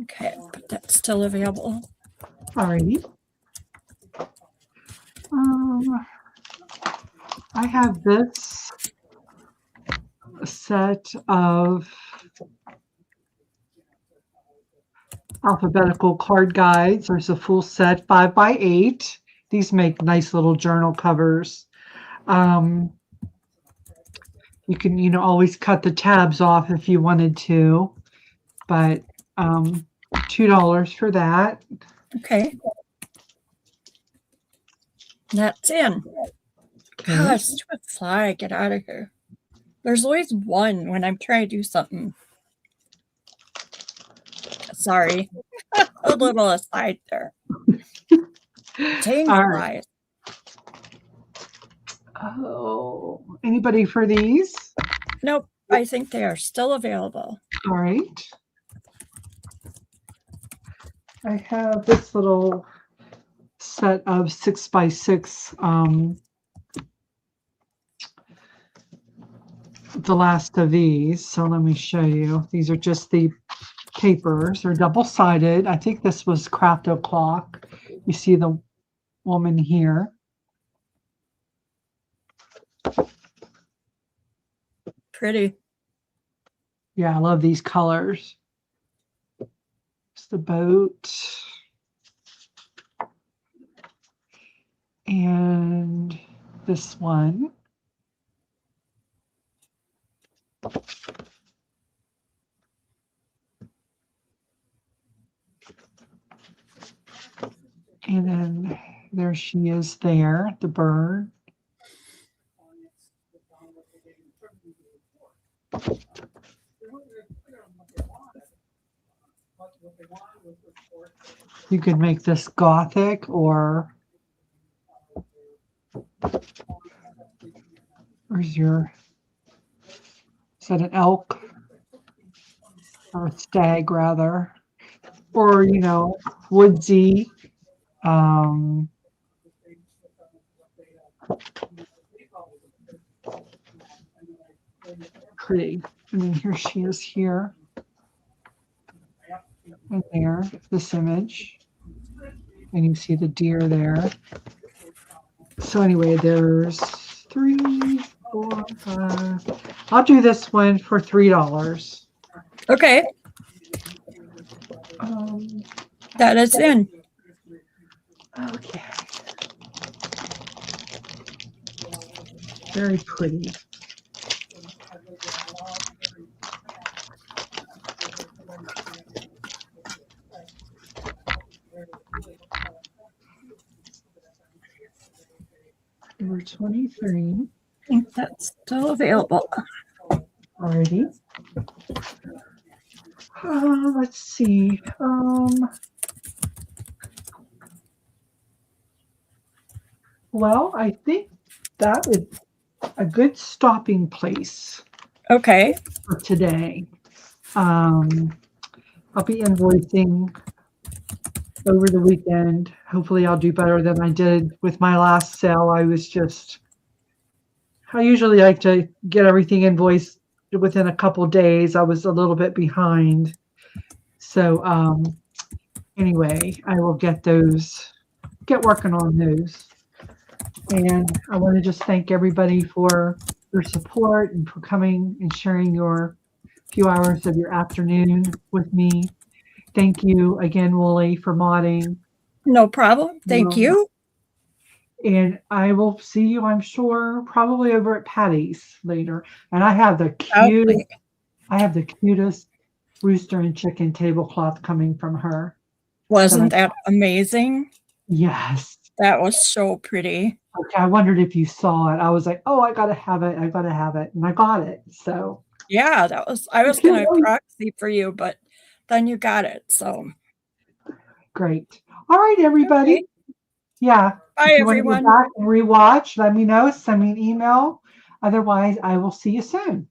Okay, but that's still available. All righty. I have this set of alphabetical card guides. There's a full set, 5 by 8. These make nice little journal covers. You can, always cut the tabs off if you wanted to, but $2 for that. Okay. That's in. Okay. Gosh, stupid fly, get out of here. There's always one when I'm trying to do something. Sorry. A little aside there. Dang All right. flies. Oh, anybody for these? Nope, I think they are still available. All right. I have this little set of 6 by 6 the last of these. So let me show you. These are just the papers. They're double-sided. I think this was Crafto clock. You see the woman here. Pretty. Yeah, I love these colors. It's the boat. And this one. And then There she is there, the bird. You could make this Gothic or where's your, is that an elk? Or a stag rather? Or, you know, woodsy. Pretty. I mean, here she is here. And there, this image. And you see the deer there. So anyway, there's 3, 4, 5. I'll do this one for $3. Okay, that is in. Okay. Very pretty. Number 23. I think that's still available. Alrighty. Let's see. Well, I think that is a good stopping place Okay, for today. I'll be invoicing over the weekend. Hopefully I'll do better than I did with my last sale. I usually like to get everything invoiced within a couple days. I was a little bit behind. So anyway, I will get working on those. And I want to just thank everybody for your support and for coming and sharing your few hours of your afternoon with me. Thank you again, Wooly, for modding. no problem. Thank you. And I will see you, I'm sure, probably over at Patty's later. And I have the cutest rooster and chicken tablecloth coming from her. Wasn't that amazing? Yes. That was so pretty. Okay, I wondered if you saw it. I was like, oh, I gotta have it. And I got it. So Yeah, I was gonna proxy for you, but then you got it. So great. All right, everybody. Okay. Yeah. Bye, If you want to everyone. go back and rewatch, let me know. Send me an email. Otherwise, I will see you soon.